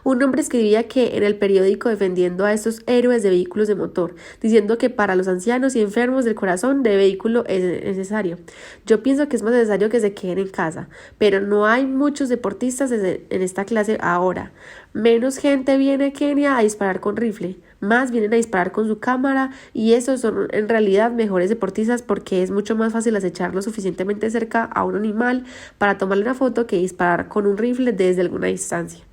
Un hombre escribía que en el periódico defendiendo a estos héroes de vehículos de motor, diciendo que para los ancianos y enfermos del corazón de vehículo es necesario. Yo pienso que es más necesario que se queden en casa, pero no hay muchos deportistas en esta clase ahora. Menos gente viene a Kenia a disparar con rifle, más vienen a disparar con su cámara y esos son en realidad mejores deportistas porque es mucho más fácil acechar lo suficientemente cerca a un animal para tomarle una foto que disparar con un rifle desde alguna distancia.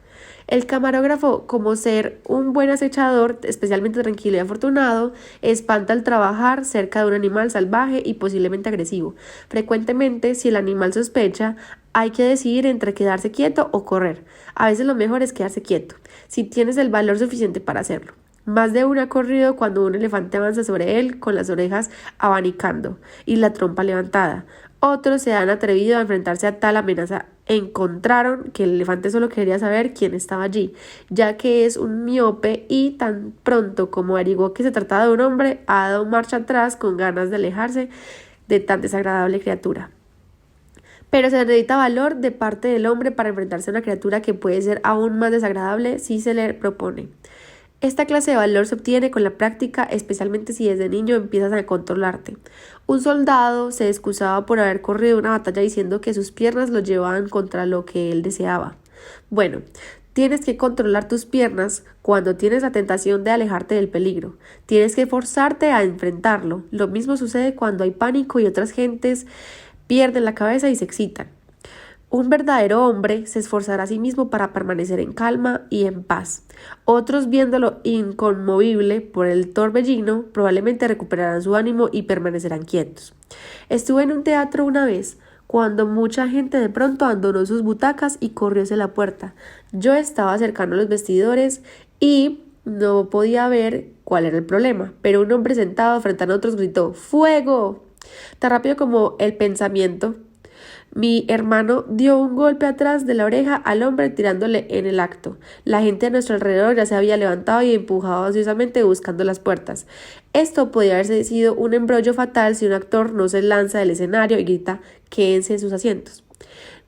El camarógrafo, como ser un buen acechador, especialmente tranquilo y afortunado, espanta al trabajar cerca de un animal salvaje y posiblemente agresivo. Frecuentemente, si el animal sospecha, hay que decidir entre quedarse quieto o correr. A veces lo mejor es quedarse quieto, si tienes el valor suficiente para hacerlo. Más de uno ha corrido cuando un elefante avanza sobre él con las orejas abanicando y la trompa levantada. Otros se han atrevido a enfrentarse a tal amenaza. Encontraron que el elefante solo quería saber quién estaba allí, ya que es un miope y tan pronto como averiguó que se trataba de un hombre, ha dado marcha atrás con ganas de alejarse de tan desagradable criatura. Pero se necesita valor de parte del hombre para enfrentarse a una criatura que puede ser aún más desagradable si se le propone. Esta clase de valor se obtiene con la práctica, especialmente si desde niño empiezas a controlarte. Un soldado se excusaba por haber corrido una batalla diciendo que sus piernas lo llevaban contra lo que él deseaba. Bueno, tienes que controlar tus piernas cuando tienes la tentación de alejarte del peligro. Tienes que forzarte a enfrentarlo. Lo mismo sucede cuando hay pánico y otras gentes pierden la cabeza y se excitan. Un verdadero hombre se esforzará a sí mismo para permanecer en calma y en paz. Otros, viéndolo inconmovible por el torbellino, probablemente recuperarán su ánimo y permanecerán quietos. Estuve en un teatro una vez, cuando mucha gente de pronto abandonó sus butacas y corrió hacia la puerta. Yo estaba cercano a los vestidores y no podía ver cuál era el problema, pero un hombre sentado frente a nosotros gritó ¡Fuego! Tan rápido como el pensamiento. Mi hermano dio un golpe atrás de la oreja al hombre tirándole en el acto. La gente a nuestro alrededor ya se había levantado y empujado ansiosamente buscando las puertas. Esto podía haberse sido un embrollo fatal si un actor no se lanza del escenario y grita «Quédense en sus asientos».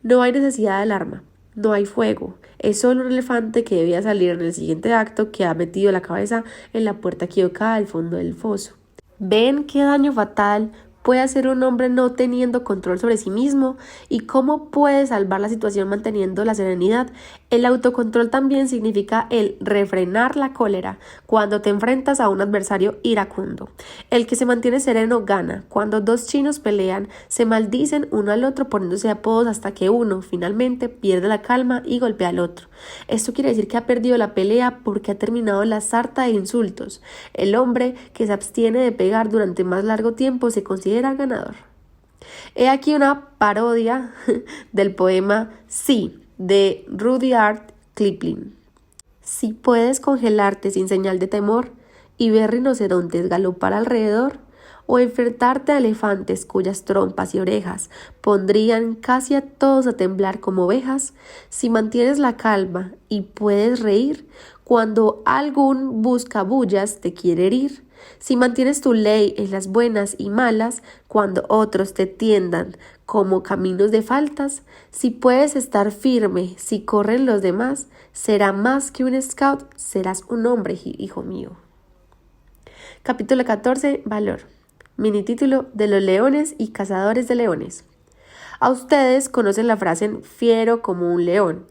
No hay necesidad de alarma. No hay fuego. Es solo un elefante que debía salir en el siguiente acto que ha metido la cabeza en la puerta equivocada al fondo del foso. ¿Ven qué daño fatal puede hacer un hombre no teniendo control sobre sí mismo y cómo puede salvar la situación manteniendo la serenidad? El autocontrol también significa el refrenar la cólera cuando te enfrentas a un adversario iracundo. El que se mantiene sereno gana. Cuando dos chinos pelean, se maldicen uno al otro poniéndose apodos hasta que uno, finalmente, pierde la calma y golpea al otro. Esto quiere decir que ha perdido la pelea porque ha terminado la sarta de insultos. El hombre que se abstiene de pegar durante más largo tiempo se considera ganador. He aquí una parodia del poema Sí, de Rudyard Kipling. Si puedes congelarte sin señal de temor y ver rinocerontes galopar alrededor, o enfrentarte a elefantes cuyas trompas y orejas pondrían casi a todos a temblar como ovejas, si mantienes la calma y puedes reír cuando algún buscabullas te quiere herir, si mantienes tu ley en las buenas y malas cuando otros te tiendan como caminos de faltas, si puedes estar firme si corren los demás, será más que un scout, serás un hombre, hijo mío. Capítulo 14. Valor. Mini título de los leones y cazadores de leones. A ustedes conocen la frase fiero como un león,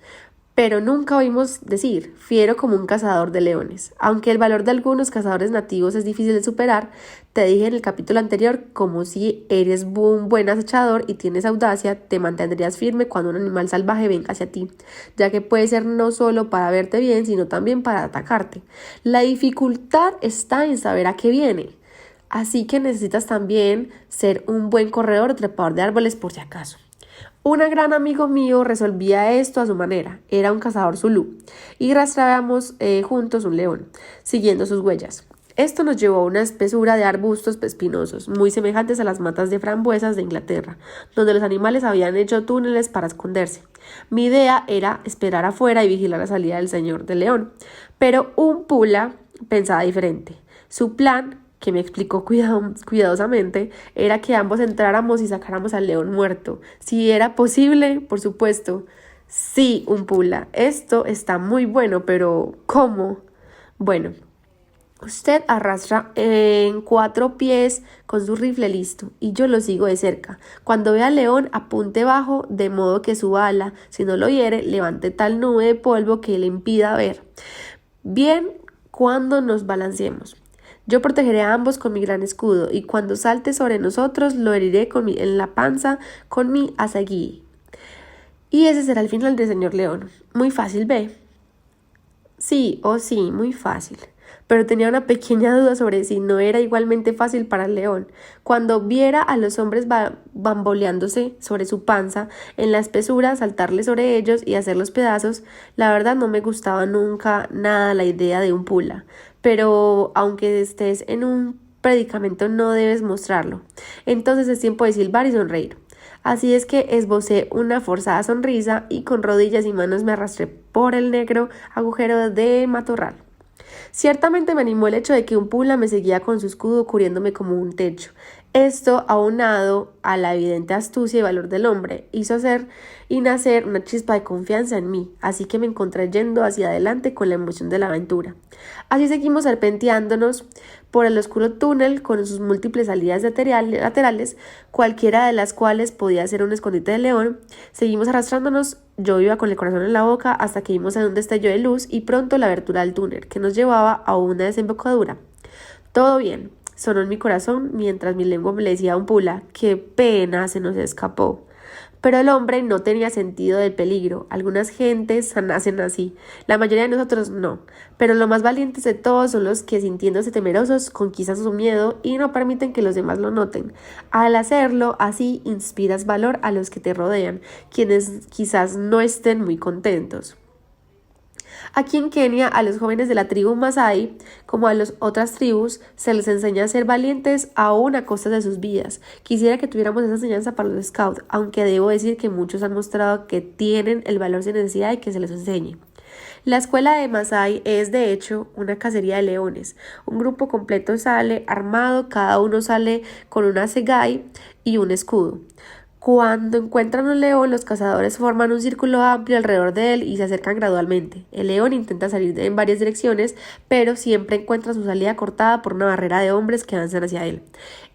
pero nunca oímos decir fiero como un cazador de leones. Aunque el valor de algunos cazadores nativos es difícil de superar, te dije en el capítulo anterior como si eres un buen acechador y tienes audacia, te mantendrías firme cuando un animal salvaje venga hacia ti, ya que puede ser no solo para verte bien, sino también para atacarte. La dificultad está en saber a qué viene. Así que necesitas también ser un buen corredor o trepador de árboles por si acaso. Un gran amigo mío resolvía esto a su manera. Era un cazador zulú y rastreábamos juntos un león, siguiendo sus huellas. Esto nos llevó a una espesura de arbustos espinosos, muy semejantes a las matas de frambuesas de Inglaterra, donde los animales habían hecho túneles para esconderse. Mi idea era esperar afuera y vigilar la salida del señor del león, pero un pula pensaba diferente. Su plan, que me explicó cuidadosamente, era que ambos entráramos y sacáramos al león muerto. Si era posible, por supuesto. Sí, un pula. Esto está muy bueno, pero ¿cómo? Bueno, usted arrastra en 4 pies con su rifle listo y yo lo sigo de cerca. Cuando vea al león, apunte bajo de modo que su bala, si no lo hiere, levante tal nube de polvo que le impida ver. Bien, cuando nos balanceemos. Yo protegeré a ambos con mi gran escudo, y cuando salte sobre nosotros, lo heriré en la panza con mi asagui. Y ese será el final del señor león. Muy fácil, ¿ve? Sí, sí, muy fácil. Pero tenía una pequeña duda sobre si no era igualmente fácil para el león. Cuando viera a los hombres bamboleándose sobre su panza, en la espesura, saltarle sobre ellos y hacerlos pedazos, la verdad no me gustaba nunca nada la idea de un pula. Pero aunque estés en un predicamento no debes mostrarlo. Entonces es tiempo de silbar y sonreír. Así es que esbocé una forzada sonrisa y con rodillas y manos me arrastré por el negro agujero de matorral. Ciertamente me animó el hecho de que un pula me seguía con su escudo cubriéndome como un techo. Esto, aunado a la evidente astucia y valor del hombre, hizo nacer una chispa de confianza en mí, así que me encontré yendo hacia adelante con la emoción de la aventura. Así seguimos serpenteándonos por el oscuro túnel con sus múltiples salidas laterales, cualquiera de las cuales podía ser un escondite de león. Seguimos arrastrándonos, yo iba con el corazón en la boca hasta que vimos un destello de luz y pronto la abertura del túnel que nos llevaba a una desembocadura. Todo bien, sonó en mi corazón mientras mi lengua me le decía a un pula, qué pena, se nos escapó. Pero el hombre no tenía sentido del peligro. Algunas gentes nacen así, la mayoría de nosotros no. Pero los más valientes de todos son los que, sintiéndose temerosos, conquistan su miedo y no permiten que los demás lo noten. Al hacerlo, así inspiras valor a los que te rodean, quienes quizás no estén muy contentos. Aquí en Kenia, a los jóvenes de la tribu Masái, como a las otras tribus, se les enseña a ser valientes aún a costa de sus vidas. Quisiera que tuviéramos esa enseñanza para los scouts, aunque debo decir que muchos han mostrado que tienen el valor sin necesidad de que se les enseñe. La escuela de Masái es, de hecho, una cacería de leones. Un grupo completo sale armado, cada uno sale con una assegai y un escudo. Cuando encuentran un león, los cazadores forman un círculo amplio alrededor de él y se acercan gradualmente. El león intenta salir en varias direcciones, pero siempre encuentra su salida cortada por una barrera de hombres que avanzan hacia él.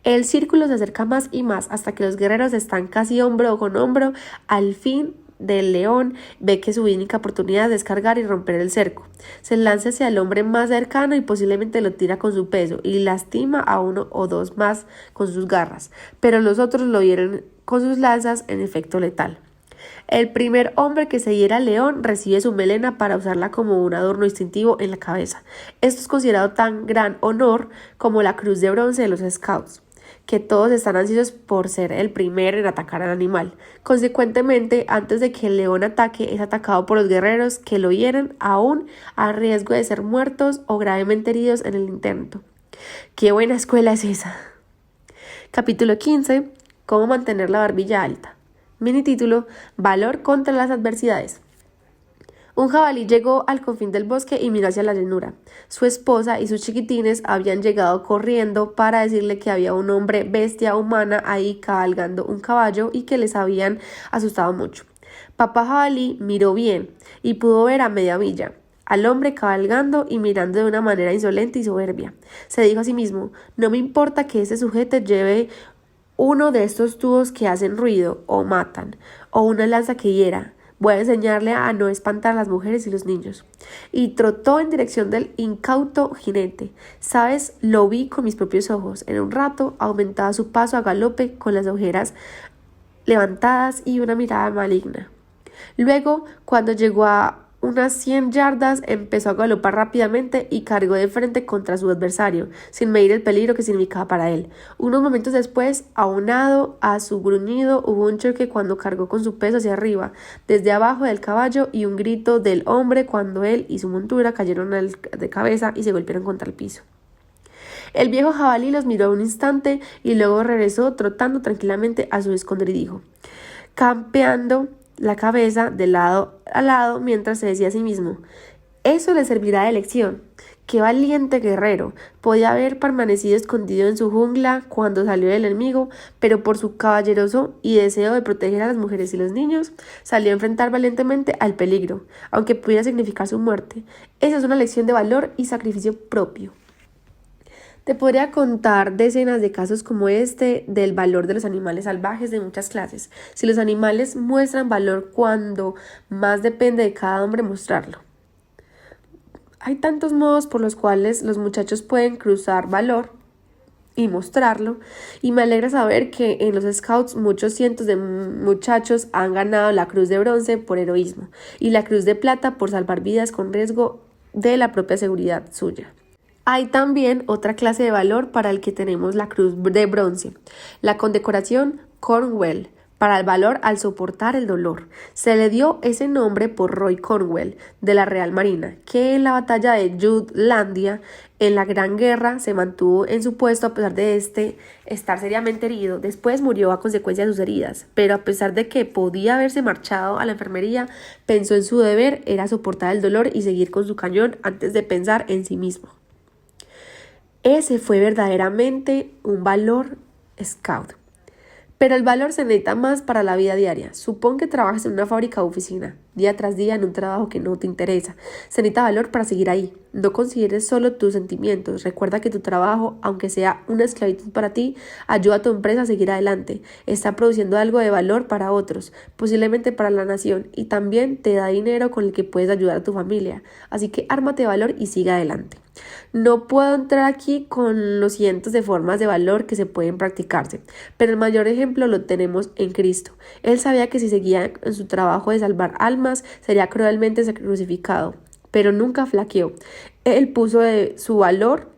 El círculo se acerca más y más hasta que los guerreros están casi hombro con hombro. Al fin del león ve que su única oportunidad es descargar y romper el cerco. Se lanza hacia el hombre más cercano y posiblemente lo tira con su peso y lastima a uno o dos más con sus garras, pero los otros lo hieren con sus lanzas en efecto letal. El primer hombre que se hiera al león recibe su melena para usarla como un adorno distintivo en la cabeza. Esto es considerado tan gran honor como la cruz de bronce de los scouts, que todos están ansiosos por ser el primero en atacar al animal. Consecuentemente, antes de que el león ataque, es atacado por los guerreros que lo hieren, aún a riesgo de ser muertos o gravemente heridos en el intento. ¡Qué buena escuela es esa! Capítulo 15. Cómo mantener la barbilla alta. Mini título: Valor contra las adversidades. Un jabalí llegó al confín del bosque y miró hacia la llanura. Su esposa y sus chiquitines habían llegado corriendo para decirle que había un hombre bestia humana ahí cabalgando un caballo y que les habían asustado mucho. Papá jabalí miró bien y pudo ver a media milla al hombre cabalgando y mirando de una manera insolente y soberbia. Se dijo a sí mismo: no me importa que ese sujeto lleve uno de estos tubos que hacen ruido o matan, o una lanza que hiera. Voy a enseñarle a no espantar a las mujeres y los niños. Y trotó en dirección del incauto jinete. ¿Sabes? Lo vi con mis propios ojos. En un rato aumentaba su paso a galope con las ojeras levantadas y una mirada maligna. Luego, cuando llegó a unas 100 yardas, empezó a galopar rápidamente y cargó de frente contra su adversario, sin medir el peligro que significaba para él. Unos momentos después, aunado a su gruñido, hubo un choque cuando cargó con su peso hacia arriba, desde abajo del caballo, y un grito del hombre cuando él y su montura cayeron de cabeza y se golpearon contra el piso. El viejo jabalí los miró un instante y luego regresó trotando tranquilamente a su escondrijo, campeando la cabeza de lado a lado mientras se decía a sí mismo: eso le servirá de lección. Qué valiente guerrero. Podía haber permanecido escondido en su jungla cuando salió del enemigo, pero por su caballeroso y deseo de proteger a las mujeres y los niños, salió a enfrentar valientemente al peligro, aunque pudiera significar su muerte. Esa es una lección de valor y sacrificio propio. Te podría contar decenas de casos como este del valor de los animales salvajes de muchas clases. Si los animales muestran valor, cuando más depende de cada hombre mostrarlo. Hay tantos modos por los cuales los muchachos pueden cruzar valor y mostrarlo, y me alegra saber que en los Scouts muchos cientos de muchachos han ganado la cruz de bronce por heroísmo y la cruz de plata por salvar vidas con riesgo de la propia seguridad suya. Hay también otra clase de valor para el que tenemos la cruz de bronce, la condecoración Cornwell, para el valor al soportar el dolor. Se le dio ese nombre por Roy Cornwell, de la Real Marina, que en la batalla de Jutlandia, en la Gran Guerra, se mantuvo en su puesto a pesar de estar seriamente herido. Después murió a consecuencia de sus heridas, pero a pesar de que podía haberse marchado a la enfermería, pensó en su deber era soportar el dolor y seguir con su cañón antes de pensar en sí mismo. Ese fue verdaderamente un valor scout. Pero el valor se necesita más para la vida diaria. Supón que trabajas en una fábrica o oficina. día tras día en un trabajo que no te interesa. Se necesita valor para seguir ahí. No consideres solo tus sentimientos. Recuerda que tu trabajo, aunque sea una esclavitud para ti, ayuda a tu empresa a seguir adelante. Está produciendo algo de valor para otros, posiblemente para la nación, y también te da dinero con el que puedes ayudar a tu familia. Así que ármate de valor y sigue adelante. No puedo entrar aquí con los cientos de formas de valor que se pueden practicarse, pero el mayor ejemplo lo tenemos en Cristo. Él sabía que si seguía en su trabajo de salvar almas, sería cruelmente crucificado, pero nunca flaqueó. Él puso su valor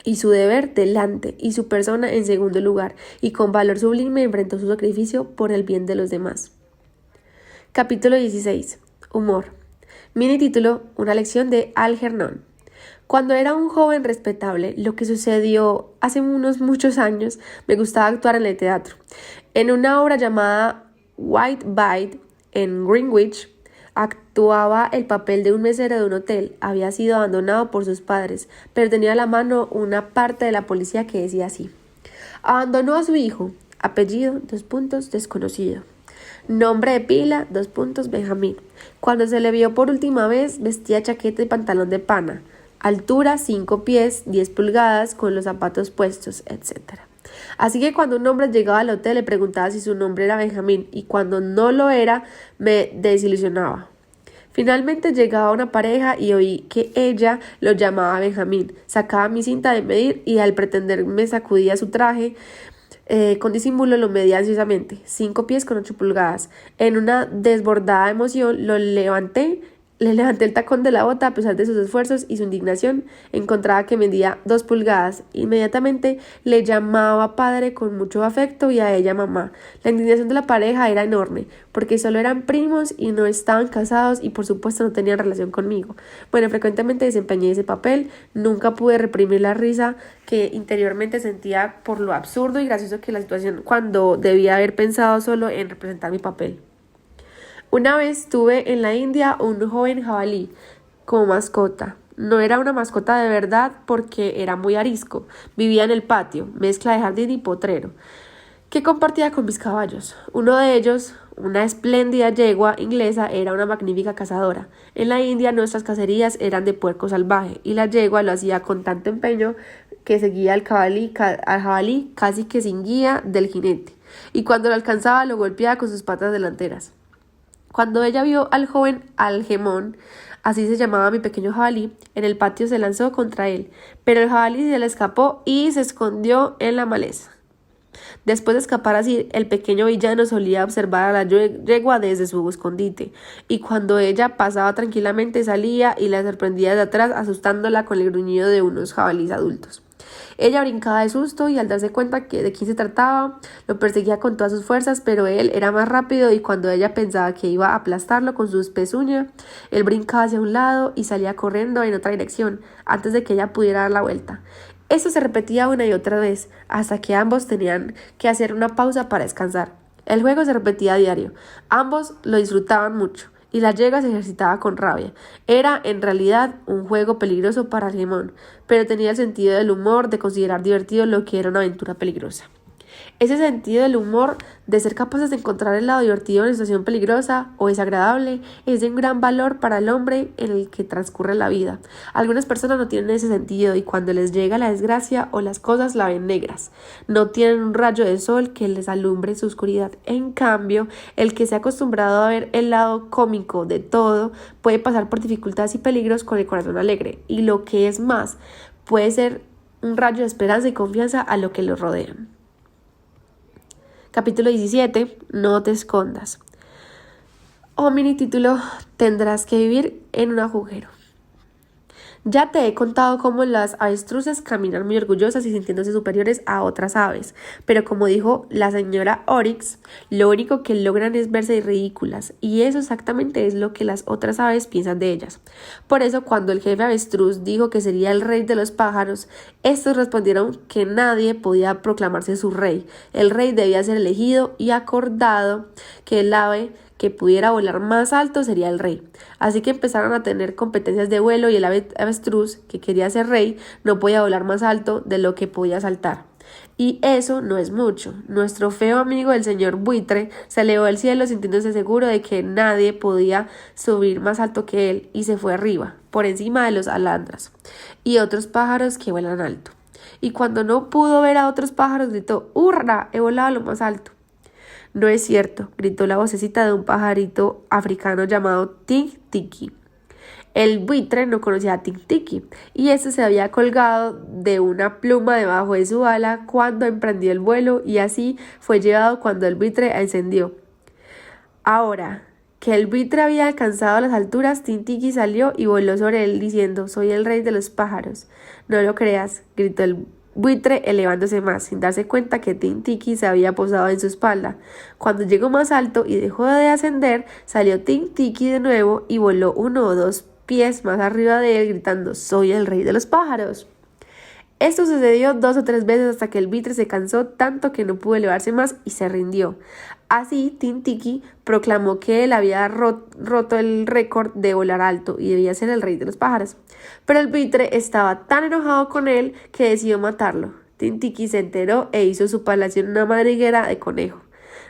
y su deber delante y su persona en segundo lugar, y con valor sublime enfrentó su sacrificio por el bien de los demás. Capítulo 16. Humor. Mini título: Una lección de Algernon. Cuando era un joven respetable, lo que sucedió hace muchos años, me gustaba actuar en el teatro. En una obra llamada White Bite en Greenwich, actuaba el papel de un mesero de un hotel. Había sido abandonado por sus padres, pero tenía a la mano una parte de la policía que decía así: abandonó a su hijo, apellido, desconocido. Nombre de pila, Benjamín. Cuando se le vio por última vez, vestía chaqueta y pantalón de pana. Altura 5 pies, 10 pulgadas, con los zapatos puestos, etc. Así que cuando un hombre llegaba al hotel le preguntaba si su nombre era Benjamín, y cuando no lo era me desilusionaba. Finalmente llegaba una pareja y oí que ella lo llamaba Benjamín. Sacaba mi cinta de medir y al pretender me sacudía su traje. Con disimulo lo medí ansiosamente, 5 pies con 8 pulgadas. En una desbordada emoción le levanté el tacón de la bota. A pesar de sus esfuerzos y su indignación, encontraba que medía 2 pulgadas. Inmediatamente le llamaba padre con mucho afecto y a ella mamá. La indignación de la pareja era enorme, porque solo eran primos y no estaban casados y por supuesto no tenían relación conmigo. Bueno, frecuentemente desempeñé ese papel. Nunca pude reprimir la risa que interiormente sentía por lo absurdo y gracioso que la situación, cuando debía haber pensado solo en representar mi papel. Una vez tuve en la India un joven jabalí como mascota. No era una mascota de verdad porque era muy arisco. Vivía en el patio, mezcla de jardín y potrero, que compartía con mis caballos. Uno de ellos, una espléndida yegua inglesa, era una magnífica cazadora. En la India nuestras cacerías eran de puerco salvaje y la yegua lo hacía con tanto empeño que seguía al jabalí casi que sin guía del jinete, y cuando lo alcanzaba lo golpeaba con sus patas delanteras. Cuando ella vio al joven Algemón, así se llamaba mi pequeño jabalí, en el patio se lanzó contra él, pero el jabalí se le escapó y se escondió en la maleza. Después de escapar así, el pequeño villano solía observar a la yegua desde su escondite, y cuando ella pasaba tranquilamente salía y la sorprendía de atrás, asustándola con el gruñido de unos jabalíes adultos. Ella brincaba de susto y al darse cuenta de quién se trataba, lo perseguía con todas sus fuerzas, pero él era más rápido y cuando ella pensaba que iba a aplastarlo con sus pezuñas, él brincaba hacia un lado y salía corriendo en otra dirección antes de que ella pudiera dar la vuelta. Esto se repetía una y otra vez hasta que ambos tenían que hacer una pausa para descansar. El juego se repetía a diario. Ambos lo disfrutaban mucho y la yegua se ejercitaba con rabia. Era, en realidad, un juego peligroso para Algemón, pero tenía el sentido del humor de considerar divertido lo que era una aventura peligrosa. Ese sentido del humor, de ser capaces de encontrar el lado divertido en una situación peligrosa o desagradable, es de un gran valor para el hombre en el que transcurre la vida. Algunas personas no tienen ese sentido y cuando les llega la desgracia o las cosas la ven negras. No tienen un rayo de sol que les alumbre su oscuridad. En cambio, el que se ha acostumbrado a ver el lado cómico de todo puede pasar por dificultades y peligros con el corazón alegre. Y lo que es más, puede ser un rayo de esperanza y confianza a lo que los rodean. Capítulo 17. No te escondas. Mini título: Tendrás que vivir en un agujero. Ya te he contado cómo las avestruces caminan muy orgullosas y sintiéndose superiores a otras aves, pero como dijo la señora Oryx, lo único que logran es verse ridículas, y eso exactamente es lo que las otras aves piensan de ellas. Por eso, cuando el jefe avestruz dijo que sería el rey de los pájaros, estos respondieron que nadie podía proclamarse su rey. El rey debía ser elegido y acordado que el ave que pudiera volar más alto sería el rey. Así que empezaron a tener competencias de vuelo y el avestruz, que quería ser rey, no podía volar más alto de lo que podía saltar. Y eso no es mucho. Nuestro feo amigo el señor buitre se elevó al cielo sintiéndose seguro de que nadie podía subir más alto que él y se fue arriba, por encima de los alandras y otros pájaros que vuelan alto. Y cuando no pudo ver a otros pájaros gritó: ¡Hurra! He volado a lo más alto. No es cierto, gritó la vocecita de un pajarito africano llamado Tik-Tiki. El buitre no conocía a Tik-Tiki y este se había colgado de una pluma debajo de su ala cuando emprendió el vuelo y así fue llevado cuando el buitre ascendió. Ahora que el buitre había alcanzado las alturas, Tik-Tiki salió y voló sobre él diciendo: «Soy el rey de los pájaros». «No lo creas», gritó el buitre elevándose más, sin darse cuenta que Tik-Tiki se había posado en su espalda. Cuando llegó más alto y dejó de ascender, salió Tik-Tiki de nuevo y voló 1 o 2 pies más arriba de él gritando: «Soy el rey de los pájaros». Esto sucedió 2 o 3 veces hasta que el buitre se cansó tanto que no pudo elevarse más y se rindió. Así, Tik-Tiki proclamó que él había roto el récord de volar alto y debía ser el rey de los pájaros. Pero el buitre estaba tan enojado con él que decidió matarlo. Tik-Tiki se enteró e hizo su palacio en una madriguera de conejo.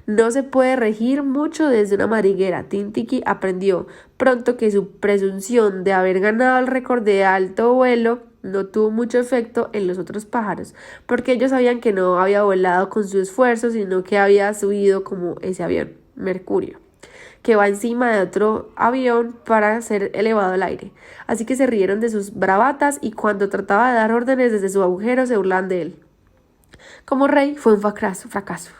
No se puede regir mucho desde una madriguera. Tik-Tiki aprendió pronto que su presunción de haber ganado el récord de alto vuelo no tuvo mucho efecto en los otros pájaros, porque ellos sabían que no había volado con su esfuerzo, sino que había subido como ese avión, Mercurio, que va encima de otro avión para ser elevado al aire. Así que se rieron de sus bravatas y cuando trataba de dar órdenes desde su agujero se burlaban de él. Como rey fue un fracaso.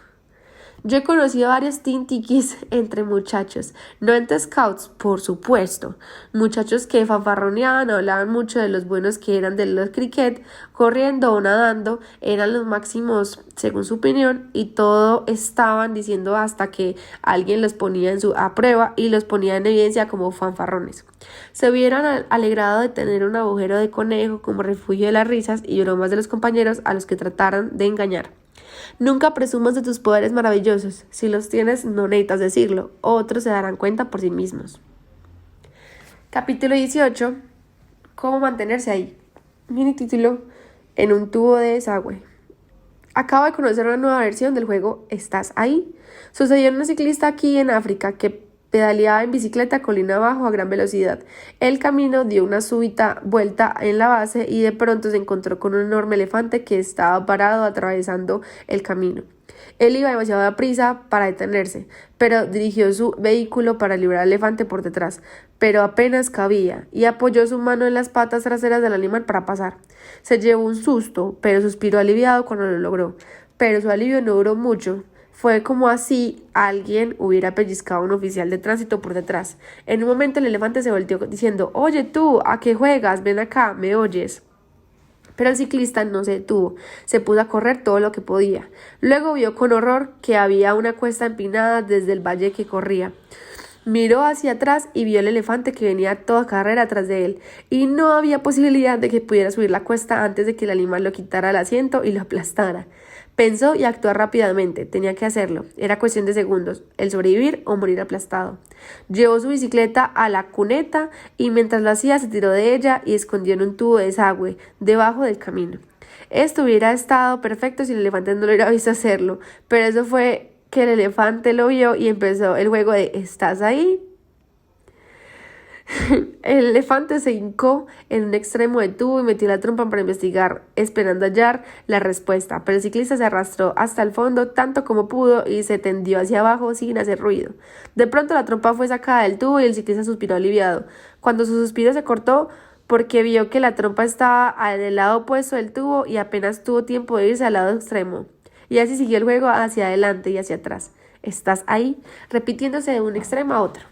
Yo he conocido varios Tik-Tikis entre muchachos, no entre scouts, por supuesto. Muchachos que fanfarroneaban, hablaban mucho de los buenos que eran de los cricket, corriendo o nadando, eran los máximos según su opinión y todo estaban diciendo hasta que alguien los ponía a prueba y los ponía en evidencia como fanfarrones. Se hubieran alegrado de tener un agujero de conejo como refugio de las risas y bromas de los compañeros a los que trataran de engañar. Nunca presumas de tus poderes maravillosos. Si los tienes, no necesitas decirlo. Otros se darán cuenta por sí mismos. Capítulo 18. ¿Cómo mantenerse ahí? Mini título: En un tubo de desagüe. Acabo de conocer una nueva versión del juego ¿Estás ahí? Sucedió en una ciclista aquí en África que pedaleaba en bicicleta colina abajo a gran velocidad. El camino dio una súbita vuelta en la base y de pronto se encontró con un enorme elefante que estaba parado atravesando el camino. Él iba demasiado a prisa para detenerse, pero dirigió su vehículo para librar al elefante por detrás, pero apenas cabía, y apoyó su mano en las patas traseras del animal para pasar. Se llevó un susto, pero suspiró aliviado cuando lo logró. Pero su alivio no duró mucho. Fue como así alguien hubiera pellizcado a un oficial de tránsito por detrás. En un momento el elefante se volteó diciendo: «Oye tú, ¿a qué juegas? Ven acá, ¿me oyes?». Pero el ciclista no se detuvo, se puso a correr todo lo que podía. Luego vio con horror que había una cuesta empinada desde el valle que corría. Miró hacia atrás y vio el elefante que venía a toda carrera atrás de él, y no había posibilidad de que pudiera subir la cuesta antes de que el animal lo quitara del asiento y lo aplastara. Pensó y actuó rápidamente, tenía que hacerlo, era cuestión de segundos, el sobrevivir o morir aplastado. Llevó su bicicleta a la cuneta y mientras lo hacía se tiró de ella y escondió en un tubo de desagüe, debajo del camino. Esto hubiera estado perfecto si el elefante no lo hubiera visto hacerlo, pero eso fue que el elefante lo vio y empezó el juego de ¿estás ahí? El elefante se hincó en un extremo del tubo y metió la trompa para investigar, esperando hallar la respuesta, pero el ciclista se arrastró hasta el fondo tanto como pudo y se tendió hacia abajo sin hacer ruido. De pronto la trompa fue sacada del tubo y el ciclista suspiró aliviado. Cuando su suspiro se cortó, porque vio que la trompa estaba del lado opuesto del tubo y apenas tuvo tiempo de irse al lado extremo. Y así siguió el juego hacia adelante y hacia atrás. ¿Estás ahí? Repitiéndose de un extremo a otro.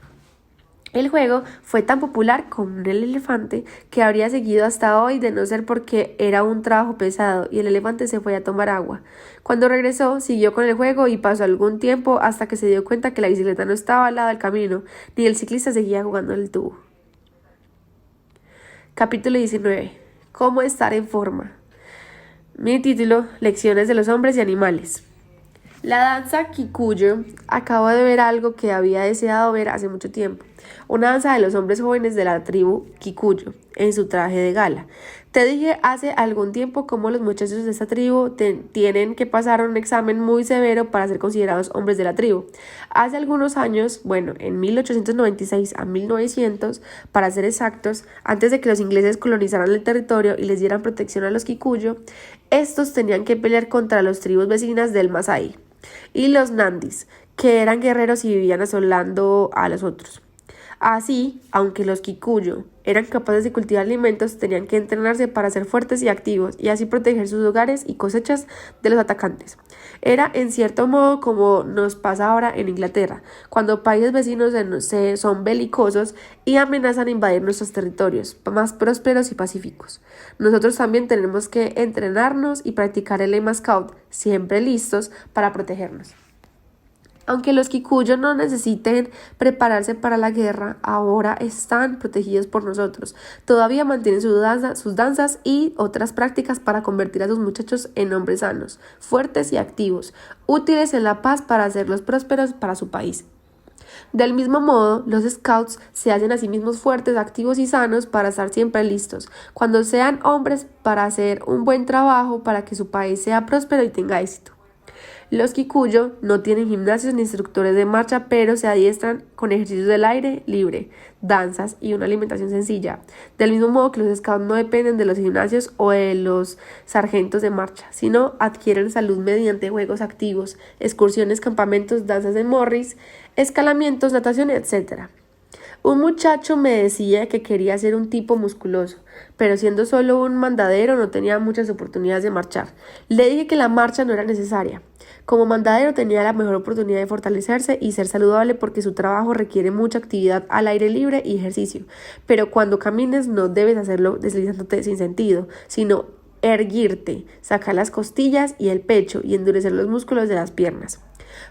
El juego fue tan popular como el elefante que habría seguido hasta hoy de no ser porque era un trabajo pesado y el elefante se fue a tomar agua. Cuando regresó, siguió con el juego y pasó algún tiempo hasta que se dio cuenta que la bicicleta no estaba al lado del camino ni el ciclista seguía jugando en el tubo. Capítulo 19. ¿Cómo estar en forma? Mi título: Lecciones de los hombres y animales. La danza Kikuyu acabó de ver algo que había deseado ver hace mucho tiempo. una danza de los hombres jóvenes de la tribu Kikuyu, en su traje de gala. Te dije hace algún tiempo cómo los muchachos de esta tribu tienen que pasar un examen muy severo para ser considerados hombres de la tribu. Hace algunos años, en 1896 a 1900, para ser exactos, antes de que los ingleses colonizaran el territorio y les dieran protección a los Kikuyu, estos tenían que pelear contra las tribus vecinas del Masái y los Nandis, que eran guerreros y vivían asolando a los otros. Así, aunque los Kikuyu eran capaces de cultivar alimentos, tenían que entrenarse para ser fuertes y activos y así proteger sus hogares y cosechas de los atacantes. Era en cierto modo como nos pasa ahora en Inglaterra, cuando países vecinos son belicosos y amenazan invadir nuestros territorios más prósperos y pacíficos. Nosotros también tenemos que entrenarnos y practicar el lema Scout, siempre listos para protegernos. Aunque los Kikuyu no necesiten prepararse para la guerra, ahora están protegidos por nosotros. Todavía mantienen sus danzas y otras prácticas para convertir a sus muchachos en hombres sanos, fuertes y activos, útiles en la paz para hacerlos prósperos para su país. Del mismo modo, los scouts se hacen a sí mismos fuertes, activos y sanos para estar siempre listos, cuando sean hombres para hacer un buen trabajo para que su país sea próspero y tenga éxito. Los Kikuyu no tienen gimnasios ni instructores de marcha, pero se adiestran con ejercicios del aire libre, danzas y una alimentación sencilla. Del mismo modo que los scouts no dependen de los gimnasios o de los sargentos de marcha, sino adquieren salud mediante juegos activos, excursiones, campamentos, danzas de Morris, escalamientos, natación, etc. Un muchacho me decía que quería ser un tipo musculoso, pero siendo solo un mandadero no tenía muchas oportunidades de marchar. Le dije que la marcha no era necesaria. Como mandadero tenía la mejor oportunidad de fortalecerse y ser saludable porque su trabajo requiere mucha actividad al aire libre y ejercicio. Pero cuando camines no debes hacerlo deslizándote sin sentido, sino erguirte, sacar las costillas y el pecho y endurecer los músculos de las piernas.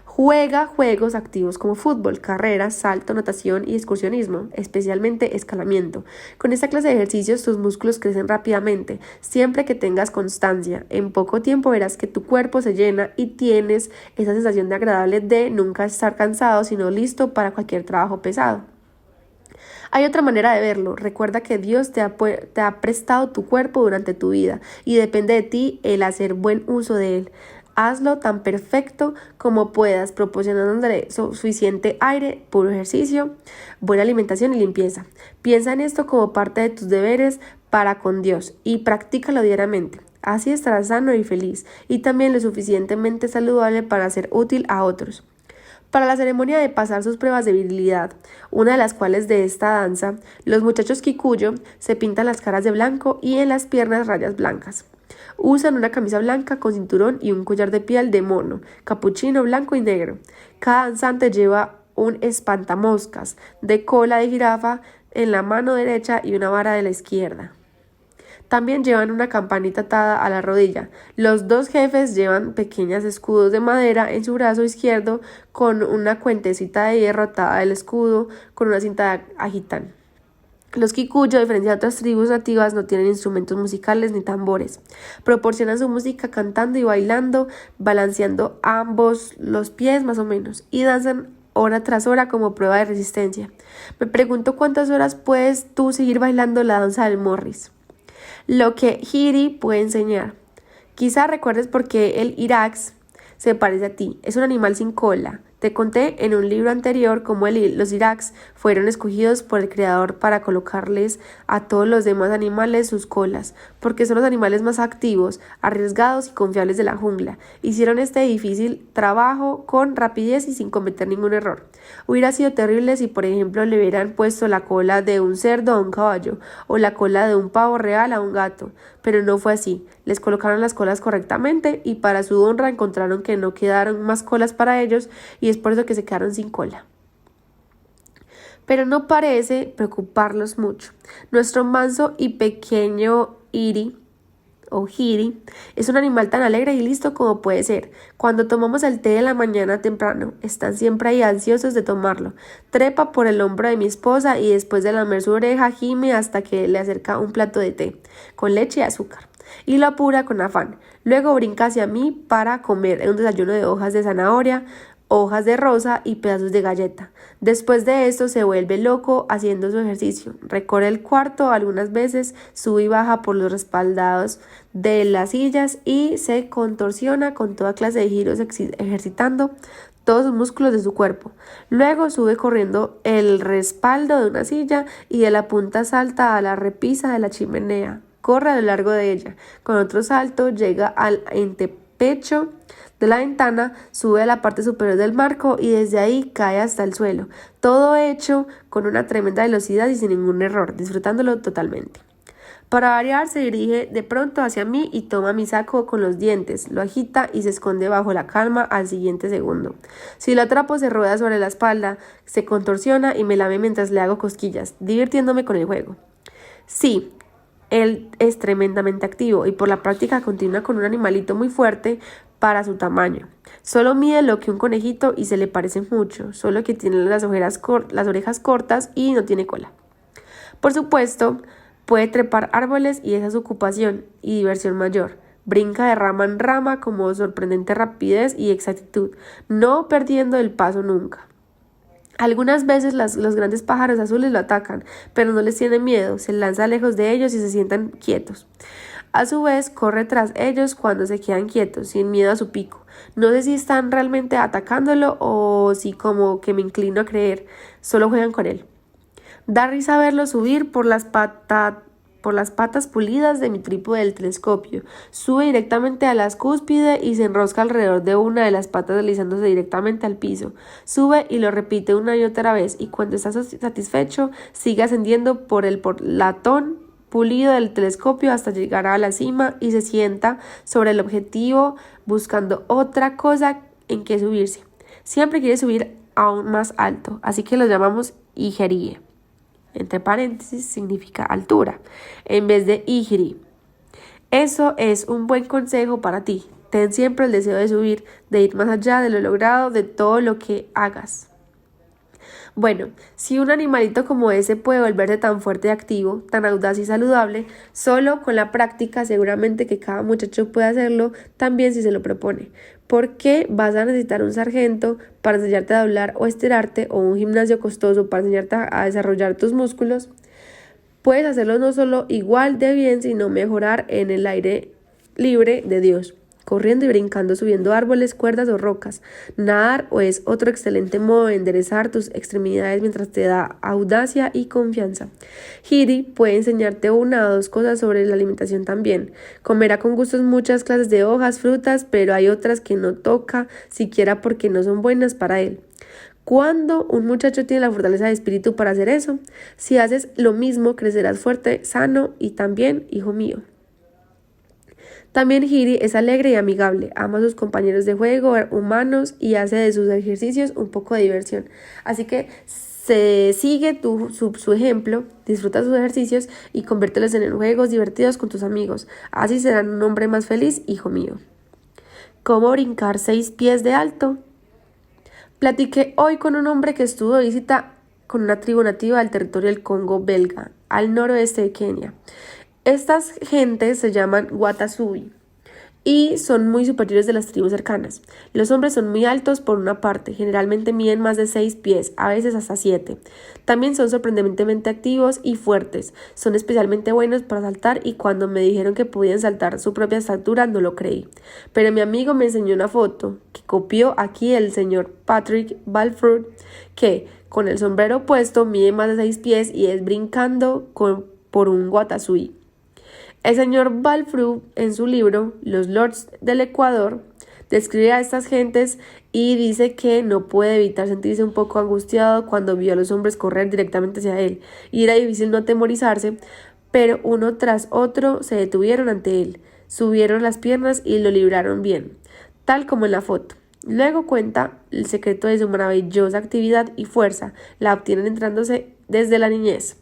Juega juegos activos como fútbol, carreras, salto, natación y excursionismo, especialmente escalamiento. Con esta clase de ejercicios tus músculos crecen rápidamente, siempre que tengas constancia. En poco tiempo verás que tu cuerpo se llena y tienes esa sensación de agradable de nunca estar cansado, sino listo para cualquier trabajo pesado. Hay otra manera de verlo. Recuerda que Dios te ha prestado tu cuerpo durante tu vida y depende de ti el hacer buen uso de él. Hazlo tan perfecto como puedas, proporcionándole suficiente aire, puro ejercicio, buena alimentación y limpieza. Piensa en esto como parte de tus deberes para con Dios y practícalo diariamente. Así estarás sano y feliz y también lo suficientemente saludable para ser útil a otros. Para la ceremonia de pasar sus pruebas de virilidad, una de las cuales de esta danza, los muchachos Kikuyu se pintan las caras de blanco y en las piernas rayas blancas. Usan una camisa blanca con cinturón y un collar de piel de mono, capuchino blanco y negro. Cada danzante lleva un espantamoscas de cola de jirafa en la mano derecha y una vara de la izquierda. También llevan una campanita atada a la rodilla. Los dos jefes llevan pequeños escudos de madera en su brazo izquierdo con una cuentecita de hierro atada al escudo con una cinta agitan. Los Kikuyu, a diferencia de otras tribus nativas, no tienen instrumentos musicales ni tambores. Proporcionan su música cantando y bailando, balanceando ambos los pies más o menos, y danzan hora tras hora como prueba de resistencia. Me pregunto cuántas horas puedes tú seguir bailando la danza del Morris. Lo que Hiri puede enseñar. Quizá recuerdes por qué el Irax se parece a ti. Es un animal sin cola. Te conté en un libro anterior cómo los Irax fueron escogidos por el creador para colocarles a todos los demás animales sus colas, porque son los animales más activos, arriesgados y confiables de la jungla. Hicieron este difícil trabajo con rapidez y sin cometer ningún error. Hubiera sido terrible si, por ejemplo, le hubieran puesto la cola de un cerdo a un caballo o la cola de un pavo real a un gato, pero no fue así. Les colocaron las colas correctamente y para su honra encontraron que no quedaron más colas para ellos y es por eso que se quedaron sin cola. Pero no parece preocuparlos mucho. Nuestro manso y pequeño Hiri es un animal tan alegre y listo como puede ser. Cuando tomamos el té de la mañana temprano, están siempre ahí ansiosos de tomarlo. Trepa por el hombro de mi esposa y después de lamer su oreja gime hasta que le acerca un plato de té con leche y azúcar y lo apura con afán. Luego brinca hacia mí para comer un desayuno de hojas de zanahoria, hojas de rosa y pedazos de galleta. Después de esto se vuelve loco haciendo su ejercicio. Recorre el cuarto algunas veces, sube y baja por los respaldados de las sillas y se contorsiona con toda clase de giros ejercitando todos los músculos de su cuerpo. Luego sube corriendo el respaldo de una silla y de la punta salta a la repisa de la chimenea. Corre a lo largo de ella. Con otro salto llega al antepecho de la ventana, sube a la parte superior del marco y desde ahí cae hasta el suelo. Todo hecho con una tremenda velocidad y sin ningún error, disfrutándolo totalmente. Para variar, se dirige de pronto hacia mí y toma mi saco con los dientes, lo agita y se esconde bajo la calma al siguiente segundo. Si lo atrapo, se rueda sobre la espalda, se contorsiona y me lame mientras le hago cosquillas, divirtiéndome con el juego. Sí, él es tremendamente activo y por la práctica continúa con un animalito muy fuerte para su tamaño. Solo mide lo que un conejito y se le parece mucho, solo que tiene las orejas cortas y no tiene cola. Por supuesto, puede trepar árboles y esa es su ocupación y diversión mayor. Brinca de rama en rama con sorprendente rapidez y exactitud, no perdiendo el paso nunca. Algunas veces los grandes pájaros azules lo atacan, pero no les tiene miedo, se lanza lejos de ellos y se sientan quietos. A su vez, corre tras ellos cuando se quedan quietos, sin miedo a su pico. No sé si están realmente atacándolo o si, como que me inclino a creer, solo juegan con él. Da risa verlo subir por las patas pulidas de mi trípode del telescopio. Sube directamente a las cúspides y se enrosca alrededor de una de las patas deslizándose directamente al piso. Sube y lo repite una y otra vez y cuando está satisfecho sigue ascendiendo por el latón pulido del telescopio hasta llegar a la cima y se sienta sobre el objetivo buscando otra cosa en que subirse. Siempre quiere subir aún más alto, así que lo llamamos Igerie. Entre paréntesis significa altura, en vez de Igri. Eso es un buen consejo para ti. Ten siempre el deseo de subir, de ir más allá de lo logrado, de todo lo que hagas. Bueno, si un animalito como ese puede volverse tan fuerte y activo, tan audaz y saludable, solo con la práctica seguramente que cada muchacho puede hacerlo también si se lo propone. ¿Por qué vas a necesitar un sargento para enseñarte a doblar o estirarte o un gimnasio costoso para enseñarte a desarrollar tus músculos? Puedes hacerlo no solo igual de bien, sino mejorar en el aire libre de Dios. Corriendo y brincando, subiendo árboles, cuerdas o rocas. Nadar es otro excelente modo de enderezar tus extremidades mientras te da audacia y confianza. Hiri puede enseñarte una o dos cosas sobre la alimentación también. Comerá con gustos muchas clases de hojas, frutas, pero hay otras que no toca siquiera porque no son buenas para él. ¿Cuándo un muchacho tiene la fortaleza de espíritu para hacer eso? Si haces lo mismo, crecerás fuerte, sano y también, hijo mío. También Hiri es alegre y amigable, ama a sus compañeros de juego humanos y hace de sus ejercicios un poco de diversión. Así que sigue su ejemplo, disfruta sus ejercicios y conviértelos en juegos divertidos con tus amigos. Así serán un hombre más feliz, hijo mío. ¿Cómo brincar 6 pies de alto? Platiqué hoy con un hombre que estuvo de visita con una tribu nativa del territorio del Congo belga, al noroeste de Kenia. Estas gentes se llaman Watasubi y son muy superiores de las tribus cercanas. Los hombres son muy altos por una parte, generalmente miden más de 6 pies, a veces hasta 7. También son sorprendentemente activos y fuertes, son especialmente buenos para saltar y cuando me dijeron que podían saltar su propia estatura no lo creí. Pero mi amigo me enseñó una foto que copió aquí el señor Patrick Balfour, que con el sombrero puesto mide más de 6 pies y es brincando por un Watasubi. El señor Balfour, en su libro Los Lords del Ecuador, describe a estas gentes y dice que no puede evitar sentirse un poco angustiado cuando vio a los hombres correr directamente hacia él, y era difícil no atemorizarse, pero uno tras otro se detuvieron ante él, subieron las piernas y lo libraron bien, tal como en la foto. Luego cuenta el secreto de su maravillosa actividad y fuerza, la obtienen entrándose desde la niñez.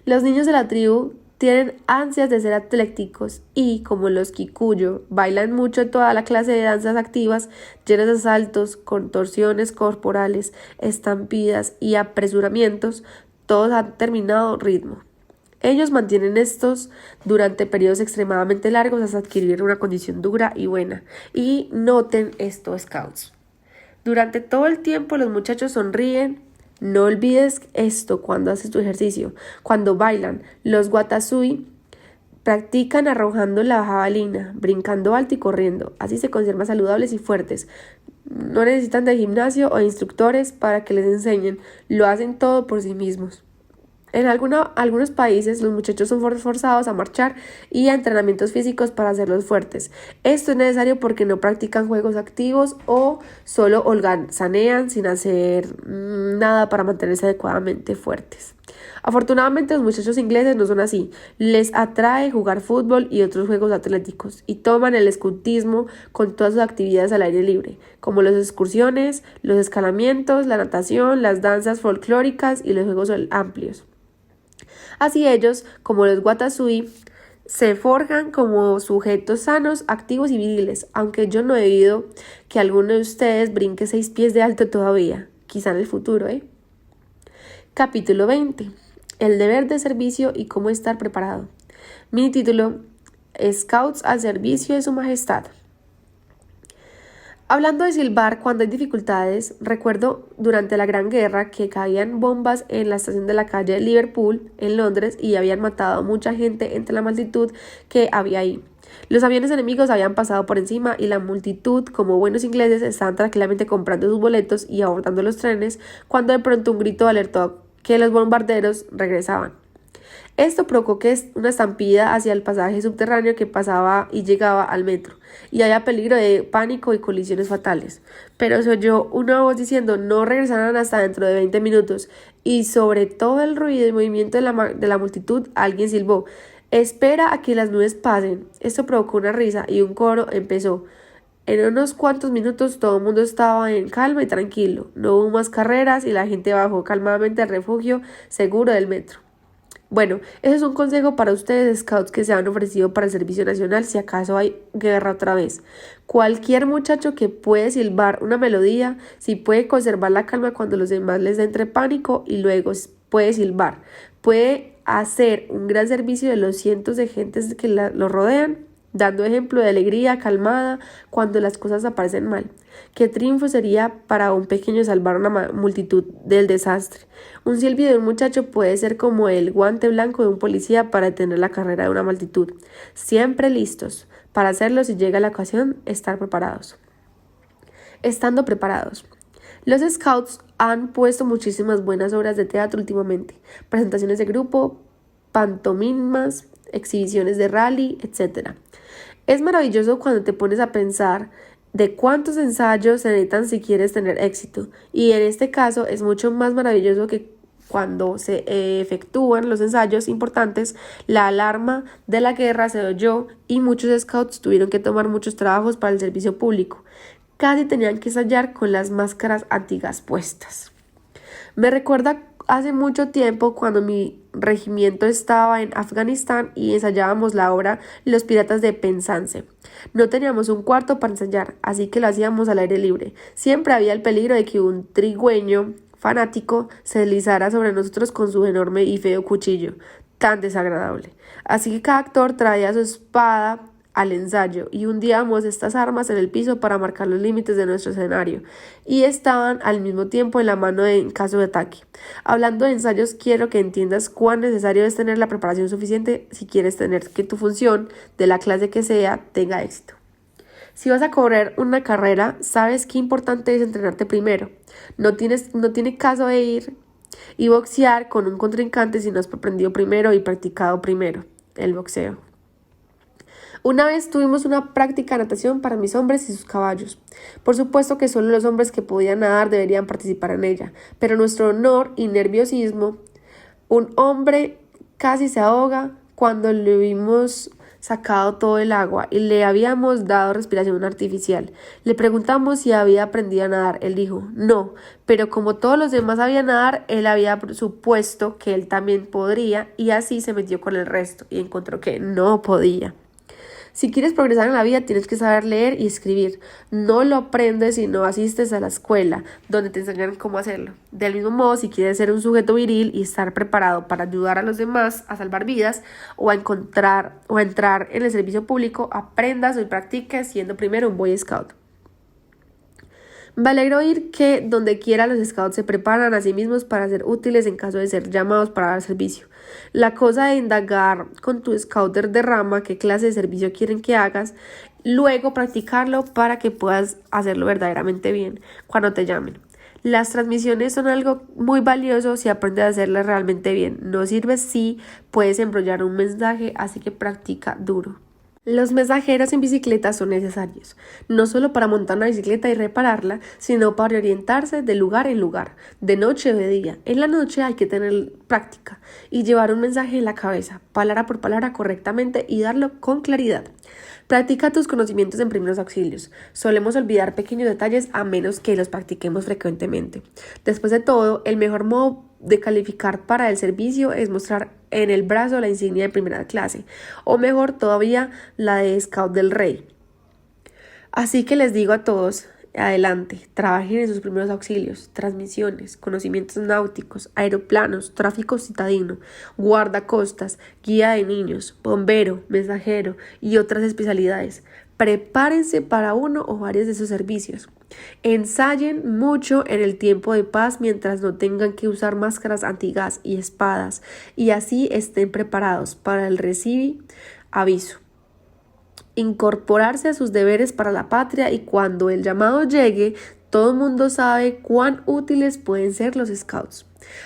Los niños de la tribu tienen ansias de ser atléticos y, como los Kikuyo, bailan mucho toda la clase de danzas activas, llenas de saltos, contorsiones corporales, estampidas y apresuramientos, todos han terminado ritmo. Ellos mantienen estos durante periodos extremadamente largos hasta adquirir una condición dura y buena. Y noten esto, Scouts. Durante todo el tiempo los muchachos sonríen. No olvides esto cuando haces tu ejercicio. Cuando bailan, los watasui practican arrojando la jabalina, brincando alto y corriendo. Así se conservan saludables y fuertes. No necesitan de gimnasio o de instructores para que les enseñen. Lo hacen todo por sí mismos. En algunos países los muchachos son forzados a marchar y a entrenamientos físicos para hacerlos fuertes. Esto es necesario porque no practican juegos activos o solo holgazanean sin hacer nada para mantenerse adecuadamente fuertes. Afortunadamente los muchachos ingleses no son así. Les atrae jugar fútbol y otros juegos atléticos y toman el escultismo con todas sus actividades al aire libre, como las excursiones, los escalamientos, la natación, las danzas folclóricas y los juegos amplios. Así ellos, como los watasui, se forjan como sujetos sanos, activos y viriles, aunque yo no he oído que alguno de ustedes brinque 6 pies de alto todavía, quizá en el futuro, Capítulo 20. El deber de servicio y cómo estar preparado. Mi título, Scouts al servicio de su majestad. Hablando de silbar cuando hay dificultades, recuerdo durante la Gran Guerra que caían bombas en la estación de la calle de Liverpool, en Londres, y habían matado a mucha gente entre la multitud que había ahí. Los aviones enemigos habían pasado por encima y la multitud, como buenos ingleses, estaban tranquilamente comprando sus boletos y abordando los trenes cuando de pronto un grito alertó que los bombarderos regresaban. Esto provocó que una estampida hacia el pasaje subterráneo que pasaba y llegaba al metro, y había peligro de pánico y colisiones fatales. Pero se oyó una voz diciendo no regresarán hasta dentro de 20 minutos, y sobre todo el ruido y movimiento de la multitud alguien silbó: espera a que las nubes pasen. Esto provocó una risa y un coro empezó. En unos cuantos minutos todo el mundo estaba en calma y tranquilo. No hubo más carreras y la gente bajó calmadamente al refugio seguro del metro. Bueno, ese es un consejo para ustedes, Scouts, que se han ofrecido para el servicio nacional si acaso hay guerra otra vez. Cualquier muchacho que puede silbar una melodía, si puede conservar la calma cuando los demás les da entre pánico y luego puede silbar, puede hacer un gran servicio de los cientos de gentes que lo rodean, dando ejemplo de alegría calmada cuando las cosas aparecen mal. Qué triunfo sería para un pequeño salvar a una multitud del desastre. Un silbido de un muchacho puede ser como el guante blanco de un policía para detener la carrera de una multitud. Siempre listos para hacerlo si llega la ocasión, estar preparados. Estando preparados. Los Scouts han puesto muchísimas buenas obras de teatro últimamente, presentaciones de grupo, pantomimas, exhibiciones de rally, etc. Es maravilloso cuando te pones a pensar de cuántos ensayos se necesitan si quieres tener éxito, y en este caso es mucho más maravilloso que cuando se efectúan los ensayos importantes, la alarma de la guerra se oyó y muchos scouts tuvieron que tomar muchos trabajos para el servicio público. Casi tenían que ensayar con las máscaras antigas puestas. Me recuerda hace mucho tiempo cuando mi regimiento estaba en Afganistán y ensayábamos la obra Los Piratas de Penzance. No teníamos un cuarto para ensayar, así que lo hacíamos al aire libre. Siempre había el peligro de que un trigüeño fanático se deslizara sobre nosotros con su enorme y feo cuchillo, tan desagradable. Así que cada actor traía su espada al ensayo y hundíamos estas armas en el piso para marcar los límites de nuestro escenario, y estaban al mismo tiempo en la mano en caso de ataque. Hablando de ensayos, quiero que entiendas cuán necesario es tener la preparación suficiente si quieres tener que tu función, de la clase que sea, tenga éxito. Si vas a correr una carrera, sabes qué importante es entrenarte primero. No tiene caso de ir y boxear con un contrincante si no has aprendido primero y practicado primero el boxeo. Una vez tuvimos una práctica de natación para mis hombres y sus caballos. Por supuesto que solo los hombres que podían nadar deberían participar en ella, pero nuestro honor y nerviosismo, un hombre casi se ahoga cuando le vimos sacado todo el agua y le habíamos dado respiración artificial. Le preguntamos si había aprendido a nadar. Él dijo no, pero como todos los demás sabían nadar, él había supuesto que él también podría, y así se metió con el resto y encontró que no podía. Si quieres progresar en la vida, tienes que saber leer y escribir. No lo aprendes si no asistes a la escuela, donde te enseñan cómo hacerlo. Del mismo modo, si quieres ser un sujeto viril y estar preparado para ayudar a los demás a salvar vidas o a entrar en el servicio público, aprendas y practiques siendo primero un Boy Scout. Me alegra oír que donde quiera los scouts se preparan a sí mismos para ser útiles en caso de ser llamados para dar servicio. La cosa de indagar con tu scouter de rama qué clase de servicio quieren que hagas, luego practicarlo para que puedas hacerlo verdaderamente bien cuando te llamen. Las transmisiones son algo muy valioso si aprendes a hacerlas realmente bien. No sirve si puedes embrollar un mensaje, así que practica duro. Los mensajeros en bicicleta son necesarios, no solo para montar una bicicleta y repararla, sino para orientarse de lugar en lugar, de noche o de día. En la noche hay que tener práctica y llevar un mensaje en la cabeza, palabra por palabra correctamente y darlo con claridad. Practica tus conocimientos en primeros auxilios. Solemos olvidar pequeños detalles a menos que los practiquemos frecuentemente. Después de todo, el mejor modo de calificar para el servicio es mostrar en el brazo la insignia de primera clase, o mejor todavía, la de Scout del Rey. Así que les digo a todos, adelante, trabajen en sus primeros auxilios, transmisiones, conocimientos náuticos, aeroplanos, tráfico citadino, guardacostas, guía de niños, bombero, mensajero y otras especialidades. Prepárense para uno o varios de esos servicios. Ensayen mucho en el tiempo de paz mientras no tengan que usar máscaras antigas y espadas y así estén preparados para el recibe aviso. Incorporarse a sus deberes para la patria y cuando el llamado llegue, todo el mundo sabe cuán útiles pueden ser los scouts.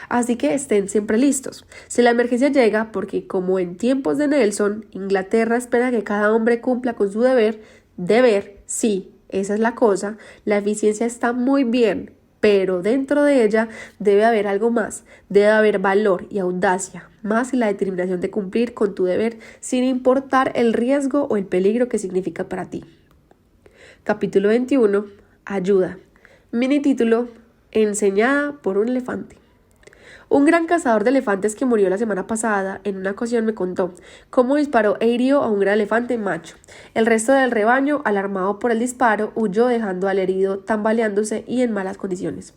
Así que estén siempre listos. Si la emergencia llega, porque como en tiempos de Nelson, Inglaterra espera que cada hombre cumpla con su deber, sí, esa es la cosa, la eficiencia está muy bien, pero dentro de ella debe haber algo más, debe haber valor y audacia, más y la determinación de cumplir con tu deber sin importar el riesgo o el peligro que significa para ti. Capítulo 21. Ayuda. Mini título: Enseñada por un elefante. Un gran cazador de elefantes que murió la semana pasada en una ocasión me contó cómo disparó e hirió a un gran elefante macho. El resto del rebaño, alarmado por el disparo, huyó dejando al herido tambaleándose y en malas condiciones.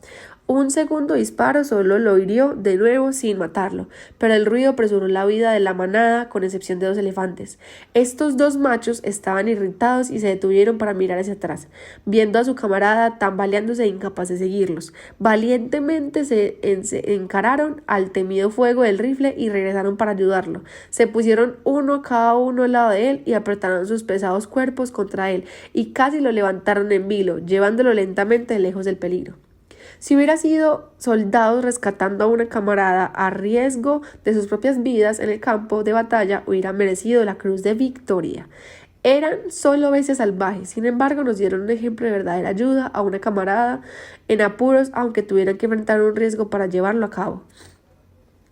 Un segundo disparo solo lo hirió de nuevo sin matarlo, pero el ruido apresuró la vida de la manada con excepción de 2 elefantes. Estos 2 machos estaban irritados y se detuvieron para mirar hacia atrás, viendo a su camarada tambaleándose e incapaz de seguirlos. Valientemente se encararon al temido fuego del rifle y regresaron para ayudarlo. Se pusieron cada uno al lado de él y apretaron sus pesados cuerpos contra él y casi lo levantaron en vilo, llevándolo lentamente lejos del peligro. Si hubiera sido soldados rescatando a una camarada a riesgo de sus propias vidas en el campo de batalla, hubiera merecido la Cruz de Victoria. Eran solo bestias salvajes, sin embargo nos dieron un ejemplo de verdadera ayuda a una camarada en apuros, aunque tuvieran que enfrentar un riesgo para llevarlo a cabo.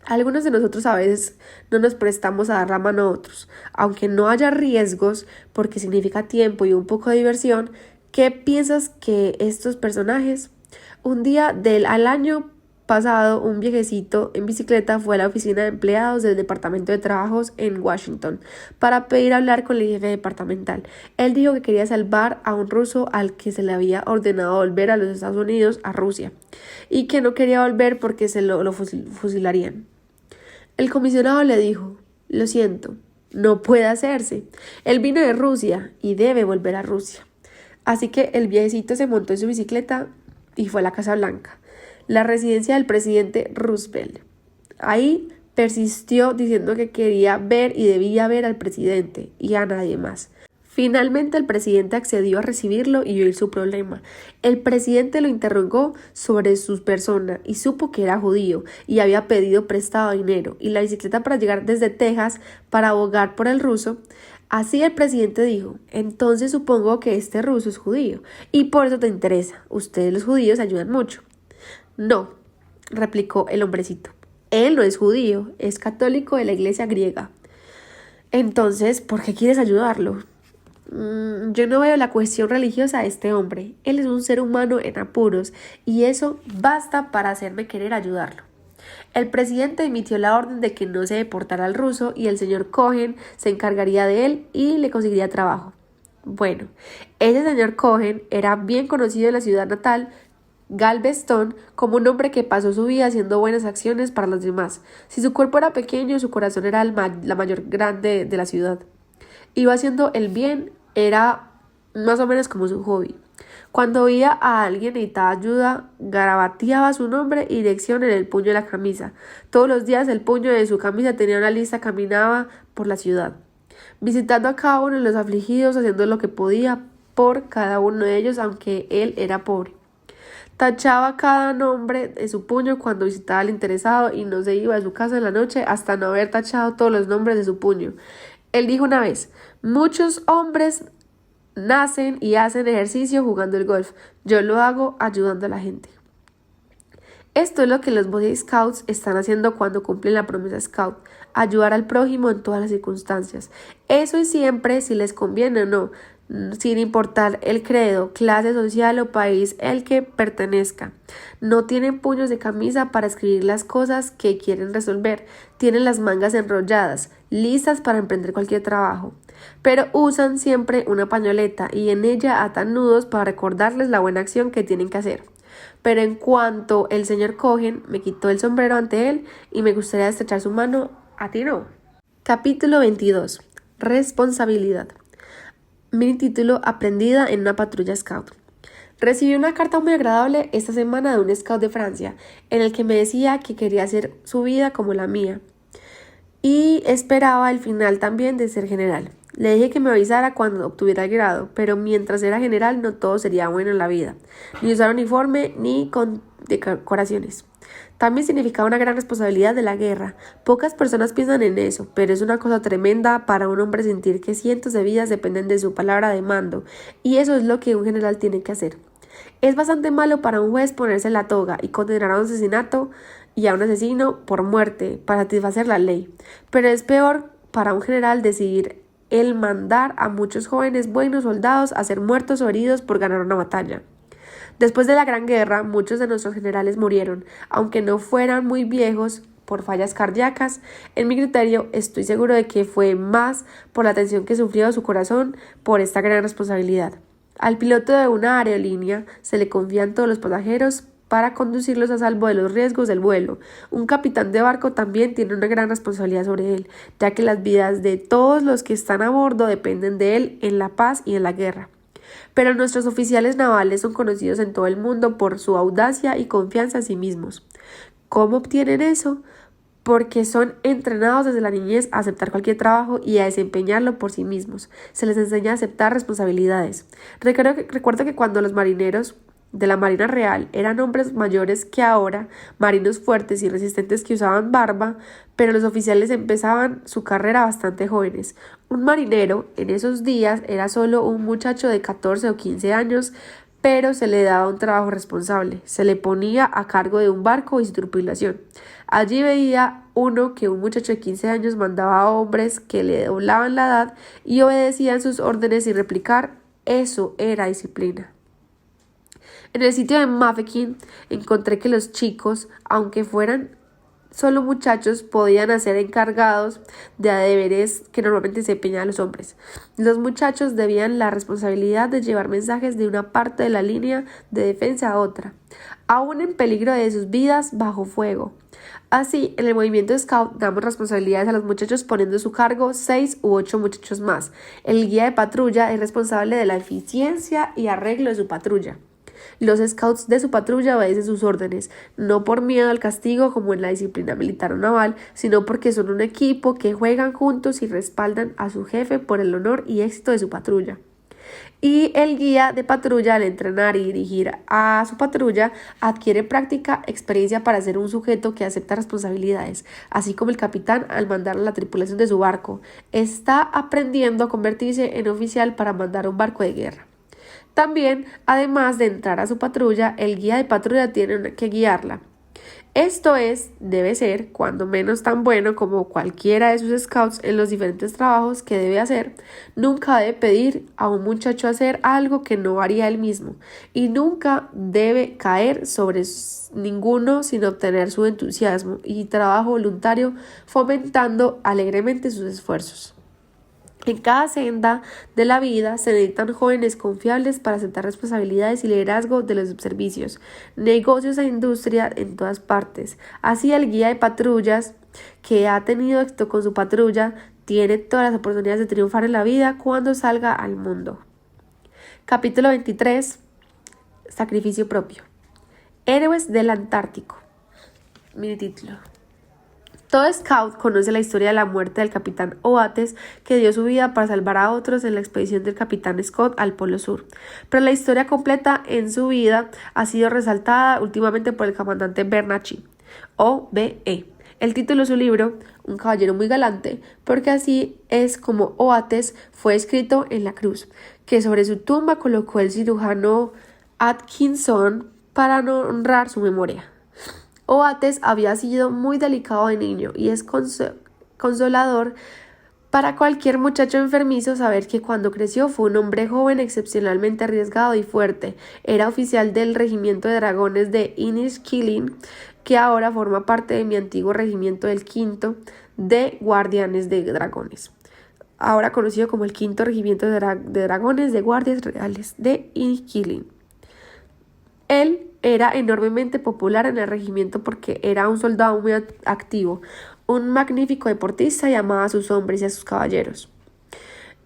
Algunos de nosotros a veces no nos prestamos a dar la mano a otros, aunque no haya riesgos, porque significa tiempo y un poco de diversión. ¿Qué piensas que estos personajes? Un día al año pasado, un viejecito en bicicleta fue a la oficina de empleados del Departamento de Trabajos en Washington para pedir hablar con el jefe departamental. Él dijo que quería salvar a un ruso al que se le había ordenado volver a los Estados Unidos, a Rusia, y que no quería volver porque se lo fusilarían. El comisionado le dijo: lo siento, no puede hacerse. Él vino de Rusia y debe volver a Rusia. Así que el viejecito se montó en su bicicleta y fue a la Casa Blanca, la residencia del presidente Roosevelt. Ahí persistió diciendo que quería ver y debía ver al presidente y a nadie más. Finalmente el presidente accedió a recibirlo y oír su problema. El presidente lo interrogó sobre su persona y supo que era judío y había pedido prestado dinero y la bicicleta para llegar desde Texas para abogar por el ruso. Así el presidente dijo: entonces supongo que este ruso es judío y por eso te interesa. Ustedes los judíos ayudan mucho. No, replicó el hombrecito. Él no es judío, es católico de la iglesia griega. Entonces, ¿por qué quieres ayudarlo? Yo no veo la cuestión religiosa a este hombre. Él es un ser humano en apuros y eso basta para hacerme querer ayudarlo. El presidente emitió la orden de que no se deportara al ruso y el señor Cohen se encargaría de él y le conseguiría trabajo. Bueno, ese señor Cohen era bien conocido en la ciudad natal, Galveston, como un hombre que pasó su vida haciendo buenas acciones para los demás. Si su cuerpo era pequeño, su corazón era la mayor grande de la ciudad. Iba haciendo el bien, era más o menos como su hobby. Cuando veía a alguien necesitaba ayuda, garabateaba su nombre y dirección en el puño de la camisa. Todos los días el puño de su camisa tenía una lista, caminaba por la ciudad, visitando a cada uno de los afligidos, haciendo lo que podía por cada uno de ellos, aunque él era pobre. Tachaba cada nombre de su puño cuando visitaba al interesado y no se iba de su casa en la noche hasta no haber tachado todos los nombres de su puño. Él dijo una vez: muchos hombres nacen y hacen ejercicio jugando el golf. Yo lo hago ayudando a la gente. Esto es lo que los Boy Scouts están haciendo cuando cumplen la promesa Scout: ayudar al prójimo en todas las circunstancias. Eso y siempre, si les conviene o no, sin importar el credo, clase social o país al que pertenezca. No tienen puños de camisa para escribir las cosas que quieren resolver. Tienen las mangas enrolladas, listas para emprender cualquier trabajo. Pero usan siempre una pañoleta y en ella atan nudos para recordarles la buena acción que tienen que hacer. Pero en cuanto el señor Cohen, me quitó el sombrero ante él y me gustaría estrechar su mano. A ti no. Capítulo 22. Responsabilidad. Mini título: aprendida en una patrulla scout. Recibí una carta muy agradable esta semana de un scout de Francia, en el que me decía que quería hacer su vida como la mía y esperaba el final también de ser general. Le dije que me avisara cuando obtuviera el grado, pero mientras era general no todo sería bueno en la vida, ni usar uniforme ni con decoraciones. También significaba una gran responsabilidad de la guerra. Pocas personas piensan en eso, pero es una cosa tremenda para un hombre sentir que cientos de vidas dependen de su palabra de mando, y eso es lo que un general tiene que hacer. Es bastante malo para un juez ponerse la toga y condenar a un asesinato y a un asesino por muerte para satisfacer la ley, pero es peor para un general decidir el mandar a muchos jóvenes buenos soldados a ser muertos o heridos por ganar una batalla. Después de la Gran Guerra, muchos de nuestros generales murieron, aunque no fueran muy viejos, por fallas cardíacas. En mi criterio, estoy seguro de que fue más por la tensión que sufrió su corazón por esta gran responsabilidad. Al piloto de una aerolínea se le confían todos los pasajeros para conducirlos a salvo de los riesgos del vuelo. Un capitán de barco también tiene una gran responsabilidad sobre él, ya que las vidas de todos los que están a bordo dependen de él en la paz y en la guerra. Pero nuestros oficiales navales son conocidos en todo el mundo por su audacia y confianza en sí mismos. ¿Cómo obtienen eso? Porque son entrenados desde la niñez a aceptar cualquier trabajo y a desempeñarlo por sí mismos. Se les enseña a aceptar responsabilidades. Recuerdo que cuando los marineros de la Marina Real eran hombres mayores que ahora, marinos fuertes y resistentes que usaban barba, pero los oficiales empezaban su carrera bastante jóvenes. Un marinero en esos días era solo un muchacho de 14 o 15 años, pero se le daba un trabajo responsable. Se le ponía a cargo de un barco y su tripulación. Allí veía uno que un muchacho de 15 años mandaba a hombres que le doblaban la edad y obedecían sus órdenes sin replicar. Eso era disciplina. En el sitio de Mafeking encontré que los chicos, aunque fueran solo muchachos, podían ser encargados de deberes que normalmente se empeñaban los hombres. Los muchachos debían la responsabilidad de llevar mensajes de una parte de la línea de defensa a otra, aún en peligro de sus vidas bajo fuego. Así, en el movimiento Scout damos responsabilidades a los muchachos poniendo a su cargo 6 u 8 muchachos más. El guía de patrulla es responsable de la eficiencia y arreglo de su patrulla. Los scouts de su patrulla obedecen sus órdenes, no por miedo al castigo como en la disciplina militar o naval, sino porque son un equipo que juegan juntos y respaldan a su jefe por el honor y éxito de su patrulla. Y el guía de patrulla, al entrenar y dirigir a su patrulla, adquiere práctica, experiencia para ser un sujeto que acepta responsabilidades, así como el capitán al mandar a la tripulación de su barco. Está aprendiendo a convertirse en oficial para mandar un barco de guerra. También, además de entrar a su patrulla, el guía de patrulla tiene que guiarla. Esto debe ser, cuando menos tan bueno como cualquiera de sus scouts en los diferentes trabajos que debe hacer. Nunca debe pedir a un muchacho hacer algo que no haría él mismo, y nunca debe caer sobre ninguno sin obtener su entusiasmo y trabajo voluntario, fomentando alegremente sus esfuerzos. En cada senda de la vida se necesitan jóvenes confiables para aceptar responsabilidades y liderazgo de los servicios, negocios e industria en todas partes. Así el guía de patrullas que ha tenido éxito con su patrulla tiene todas las oportunidades de triunfar en la vida cuando salga al mundo. Capítulo 23. Sacrificio propio. Héroes del Antártico. Mini título. Todo scout conoce la historia de la muerte del capitán Oates, que dio su vida para salvar a otros en la expedición del capitán Scott al Polo Sur. Pero la historia completa en su vida ha sido resaltada últimamente por el comandante Bernacchi, O.B.E. El título de su libro, Un caballero muy galante, porque así es como Oates fue escrito en la cruz, que sobre su tumba colocó el cirujano Atkinson para honrar su memoria. Oates había sido muy delicado de niño y es consolador para cualquier muchacho enfermizo saber que cuando creció fue un hombre joven excepcionalmente arriesgado y fuerte. Era oficial del regimiento de dragones de Inniskilling, que ahora forma parte de mi antiguo regimiento del 5º de guardianes de dragones, ahora conocido como el 5º regimiento de dragones de guardias reales de Inniskilling. Él era enormemente popular en el regimiento porque era un soldado muy activo, un magnífico deportista y amaba a sus hombres y a sus caballeros.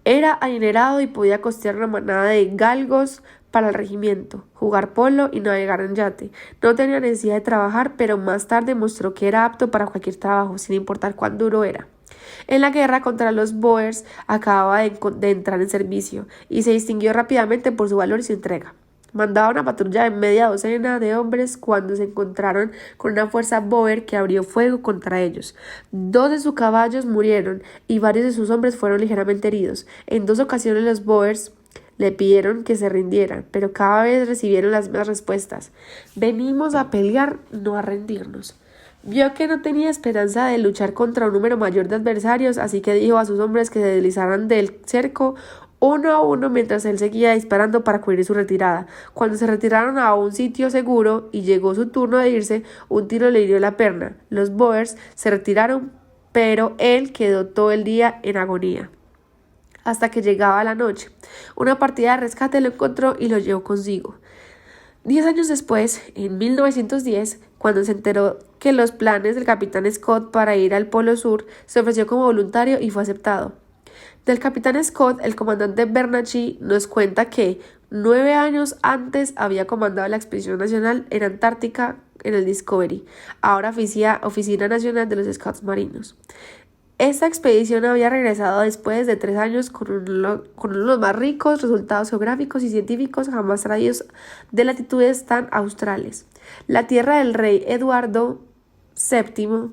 Era adinerado y podía costear una manada de galgos para el regimiento, jugar polo y navegar en yate. No tenía necesidad de trabajar, pero más tarde mostró que era apto para cualquier trabajo, sin importar cuán duro era. En la guerra contra los Boers acababa de entrar en servicio y se distinguió rápidamente por su valor y su entrega. Mandaba una patrulla de media docena de hombres cuando se encontraron con una fuerza Boer que abrió fuego contra ellos. 2 de sus caballos murieron y varios de sus hombres fueron ligeramente heridos. En 2 ocasiones los Boers le pidieron que se rindieran, pero cada vez recibieron las mismas respuestas. Venimos a pelear, no a rendirnos. Vio que no tenía esperanza de luchar contra un número mayor de adversarios, así que dijo a sus hombres que se deslizaran del cerco uno a uno mientras él seguía disparando para cubrir su retirada. Cuando se retiraron a un sitio seguro y llegó su turno de irse, un tiro le hirió la pierna. Los Boers se retiraron, pero él quedó todo el día en agonía, hasta que llegaba la noche. Una partida de rescate lo encontró y lo llevó consigo. 10 años después, en 1910, cuando se enteró que los planes del capitán Scott para ir al Polo Sur, se ofreció como voluntario y fue aceptado. Del capitán Scott, el comandante Bernacchi nos cuenta que 9 años antes había comandado la expedición nacional en Antártica en el Discovery, ahora Oficina Nacional de los Scouts Marinos. Esta expedición había regresado después de 3 años con uno de los más ricos resultados geográficos y científicos jamás traídos de latitudes tan australes. La tierra del rey Eduardo VII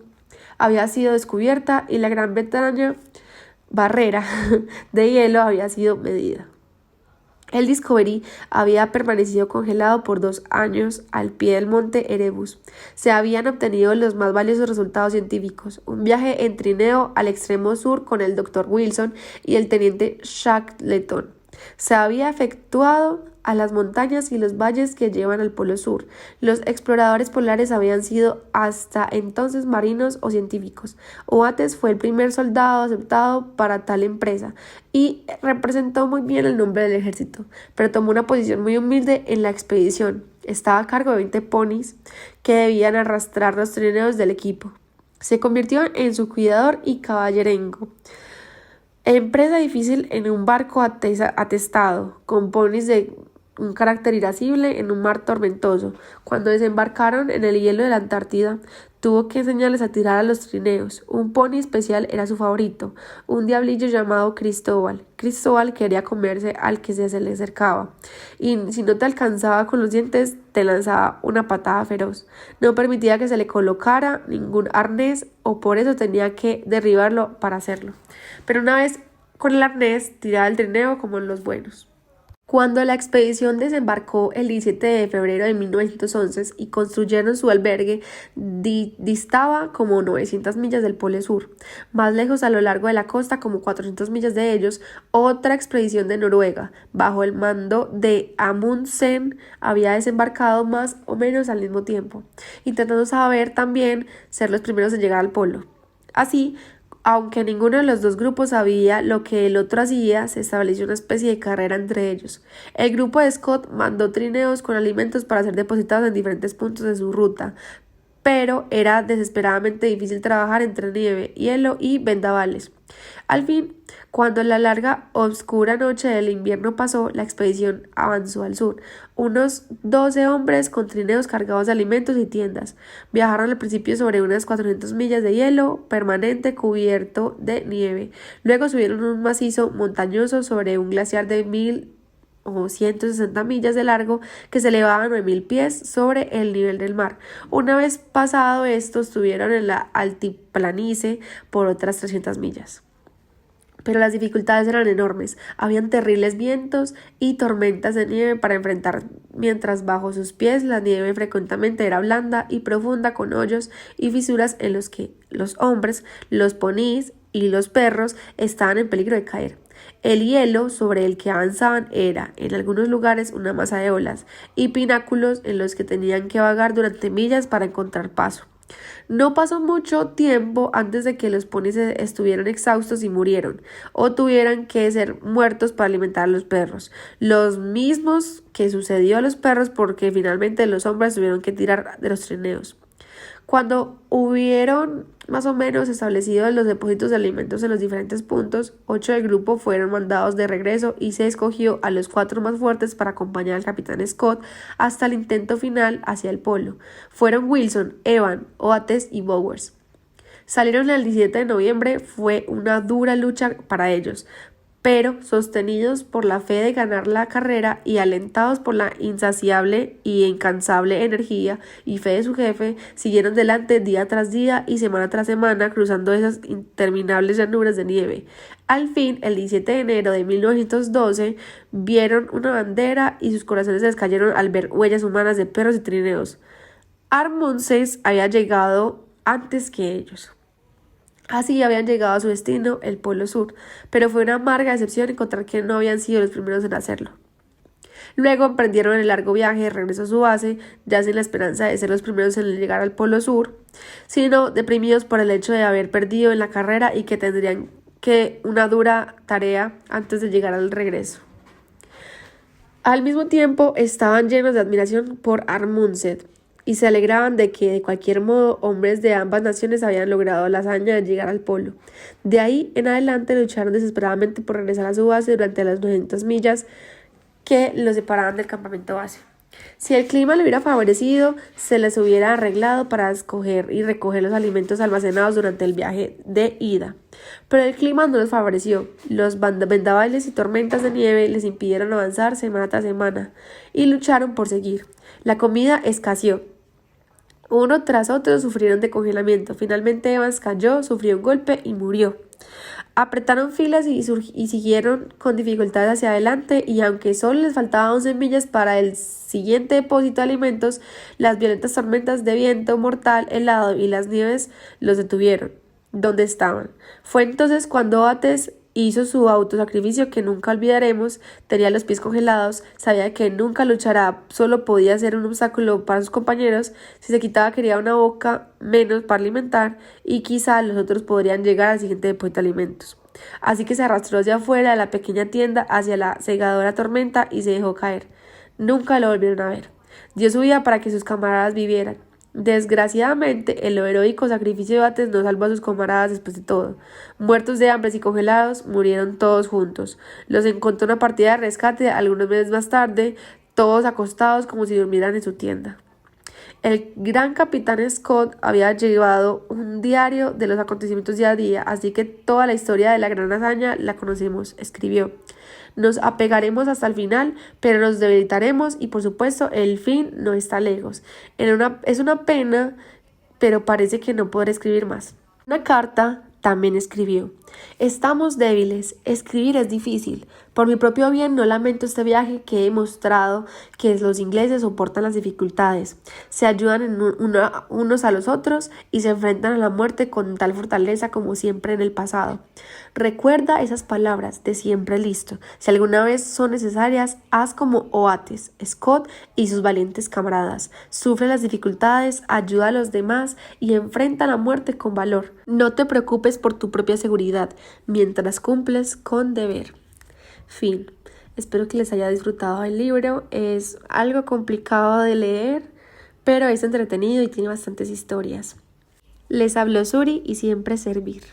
había sido descubierta y la Gran Bretaña barrera de hielo había sido medida. El Discovery había permanecido congelado por 2 años al pie del monte Erebus. Se habían obtenido los más valiosos resultados científicos: un viaje en trineo al extremo sur con el Dr. Wilson y el teniente Shackleton. Se había efectuado a las montañas y los valles que llevan al Polo Sur. Los exploradores polares habían sido hasta entonces marinos o científicos. Oates fue el primer soldado aceptado para tal empresa y representó muy bien el nombre del ejército, pero tomó una posición muy humilde en la expedición. Estaba a cargo de 20 ponis que debían arrastrar los trineos del equipo. Se convirtió en su cuidador y caballerengo. Empresa difícil en un barco atestado, con ponis de un carácter irascible en un mar tormentoso. Cuando desembarcaron en el hielo de la Antártida, tuvo que enseñarles a tirar a los trineos. Un pony especial era su favorito, un diablillo llamado Cristóbal. Cristóbal quería comerse al que se le acercaba, y si no te alcanzaba con los dientes, te lanzaba una patada feroz. No permitía que se le colocara ningún arnés, o por eso tenía que derribarlo para hacerlo. Pero una vez con el arnés, tiraba el trineo como en los buenos. Cuando la expedición desembarcó el 17 de febrero de 1911 y construyeron su albergue, distaba como 900 millas del Polo Sur. Más lejos, a lo largo de la costa, como 400 millas de ellos, otra expedición de Noruega, bajo el mando de Amundsen, había desembarcado más o menos al mismo tiempo, intentando saber también ser los primeros en llegar al polo. Así, aunque ninguno de los dos grupos sabía lo que el otro hacía, se estableció una especie de carrera entre ellos. El grupo de Scott mandó trineos con alimentos para ser depositados en diferentes puntos de su ruta, pero era desesperadamente difícil trabajar entre nieve, hielo y vendavales. Al fin, cuando la larga, oscura noche del invierno pasó, la expedición avanzó al sur. Unos 12 hombres con trineos cargados de alimentos y tiendas. Viajaron al principio sobre unas 400 millas de hielo permanente cubierto de nieve. Luego subieron un macizo montañoso sobre un glaciar de 1.160 millas de largo que se elevaba a 9.000 pies sobre el nivel del mar. Una vez pasado esto, estuvieron en la altiplanicie por otras 300 millas. Pero las dificultades eran enormes. Habían terribles vientos y tormentas de nieve para enfrentar, mientras bajo sus pies la nieve frecuentemente era blanda y profunda, con hoyos y fisuras en los que los hombres, los ponís y los perros estaban en peligro de caer. El hielo sobre el que avanzaban era, en algunos lugares, una masa de olas y pináculos en los que tenían que vagar durante millas para encontrar paso. No pasó mucho tiempo antes de que los ponis estuvieran exhaustos y murieron, o tuvieran que ser muertos para alimentar a los perros. Los mismos que sucedió a los perros, porque finalmente los hombres tuvieron que tirar de los trineos. Cuando hubieron más o menos establecidos los depósitos de alimentos en los diferentes puntos, 8 del grupo fueron mandados de regreso y se escogió a los 4 más fuertes para acompañar al capitán Scott hasta el intento final hacia el polo. Fueron Wilson, Evan, Oates y Bowers. Salieron el 17 de noviembre, fue una dura lucha para ellos, pero sostenidos por la fe de ganar la carrera y alentados por la insaciable y incansable energía y fe de su jefe, siguieron delante día tras día y semana tras semana, cruzando esas interminables llanuras de nieve. Al fin, el 17 de enero de 1912, vieron una bandera y sus corazones se les cayeron al ver huellas humanas de perros y trineos. Amundsen había llegado antes que ellos. Así habían llegado a su destino, el Polo Sur, pero fue una amarga decepción encontrar que no habían sido los primeros en hacerlo. Luego emprendieron el largo viaje de regreso a su base, ya sin la esperanza de ser los primeros en llegar al Polo Sur, sino deprimidos por el hecho de haber perdido en la carrera y que tendrían que una dura tarea antes de llegar al regreso. Al mismo tiempo, estaban llenos de admiración por Amundsen y se alegraban de que, de cualquier modo, hombres de ambas naciones habían logrado la hazaña de llegar al polo. De ahí en adelante lucharon desesperadamente por regresar a su base durante las 900 millas que los separaban del campamento base. Si el clima le hubiera favorecido, se les hubiera arreglado para escoger y recoger los alimentos almacenados durante el viaje de ida. Pero el clima no les favoreció. Los vendavales y tormentas de nieve les impidieron avanzar semana tras semana y lucharon por seguir. La comida escaseó. Uno tras otro sufrieron de congelamiento. Finalmente Evans cayó, sufrió un golpe y murió. Apretaron filas y siguieron con dificultades hacia adelante, y aunque solo les faltaban 11 millas para el siguiente depósito de alimentos, las violentas tormentas de viento mortal, helado y las nieves los detuvieron donde estaban. Fue entonces cuando Oates hizo su autosacrificio que nunca olvidaremos. Tenía los pies congelados, sabía que nunca luchará, solo podía ser un obstáculo para sus compañeros. Si se quitaba quería una boca menos para alimentar y quizá los otros podrían llegar al siguiente depósito de alimentos. Así que se arrastró hacia afuera de la pequeña tienda hacia la cegadora tormenta y se dejó caer. Nunca lo volvieron a ver. Dio su vida para que sus camaradas vivieran. Desgraciadamente, el heroico sacrificio de Oates no salvó a sus camaradas después de todo. Muertos de hambre y congelados, murieron todos juntos. Los encontró una partida de rescate algunos meses más tarde, todos acostados como si durmieran en su tienda. El gran capitán Scott había llevado un diario de los acontecimientos día a día, así que toda la historia de la gran hazaña la conocemos, escribió. Nos apegaremos hasta el final, pero nos debilitaremos y, por supuesto, el fin no está lejos. Es una pena, pero parece que no podré escribir más. Una carta también escribió. Estamos débiles, escribir es difícil, Por mi propio bien no lamento este viaje que he demostrado que los ingleses soportan las dificultades, se ayudan unos a los otros y se enfrentan a la muerte con tal fortaleza como siempre en el pasado. Recuerda esas palabras de siempre listo. Si alguna vez son necesarias, haz como Oates, Scott y sus valientes camaradas. Sufre las dificultades, ayuda a los demás y enfrenta la muerte con valor. No te preocupes por tu propia seguridad mientras cumples con deber. Fin. Espero que les haya disfrutado el libro. Es algo complicado de leer, pero es entretenido y tiene bastantes historias. Les habló Suri y siempre servir.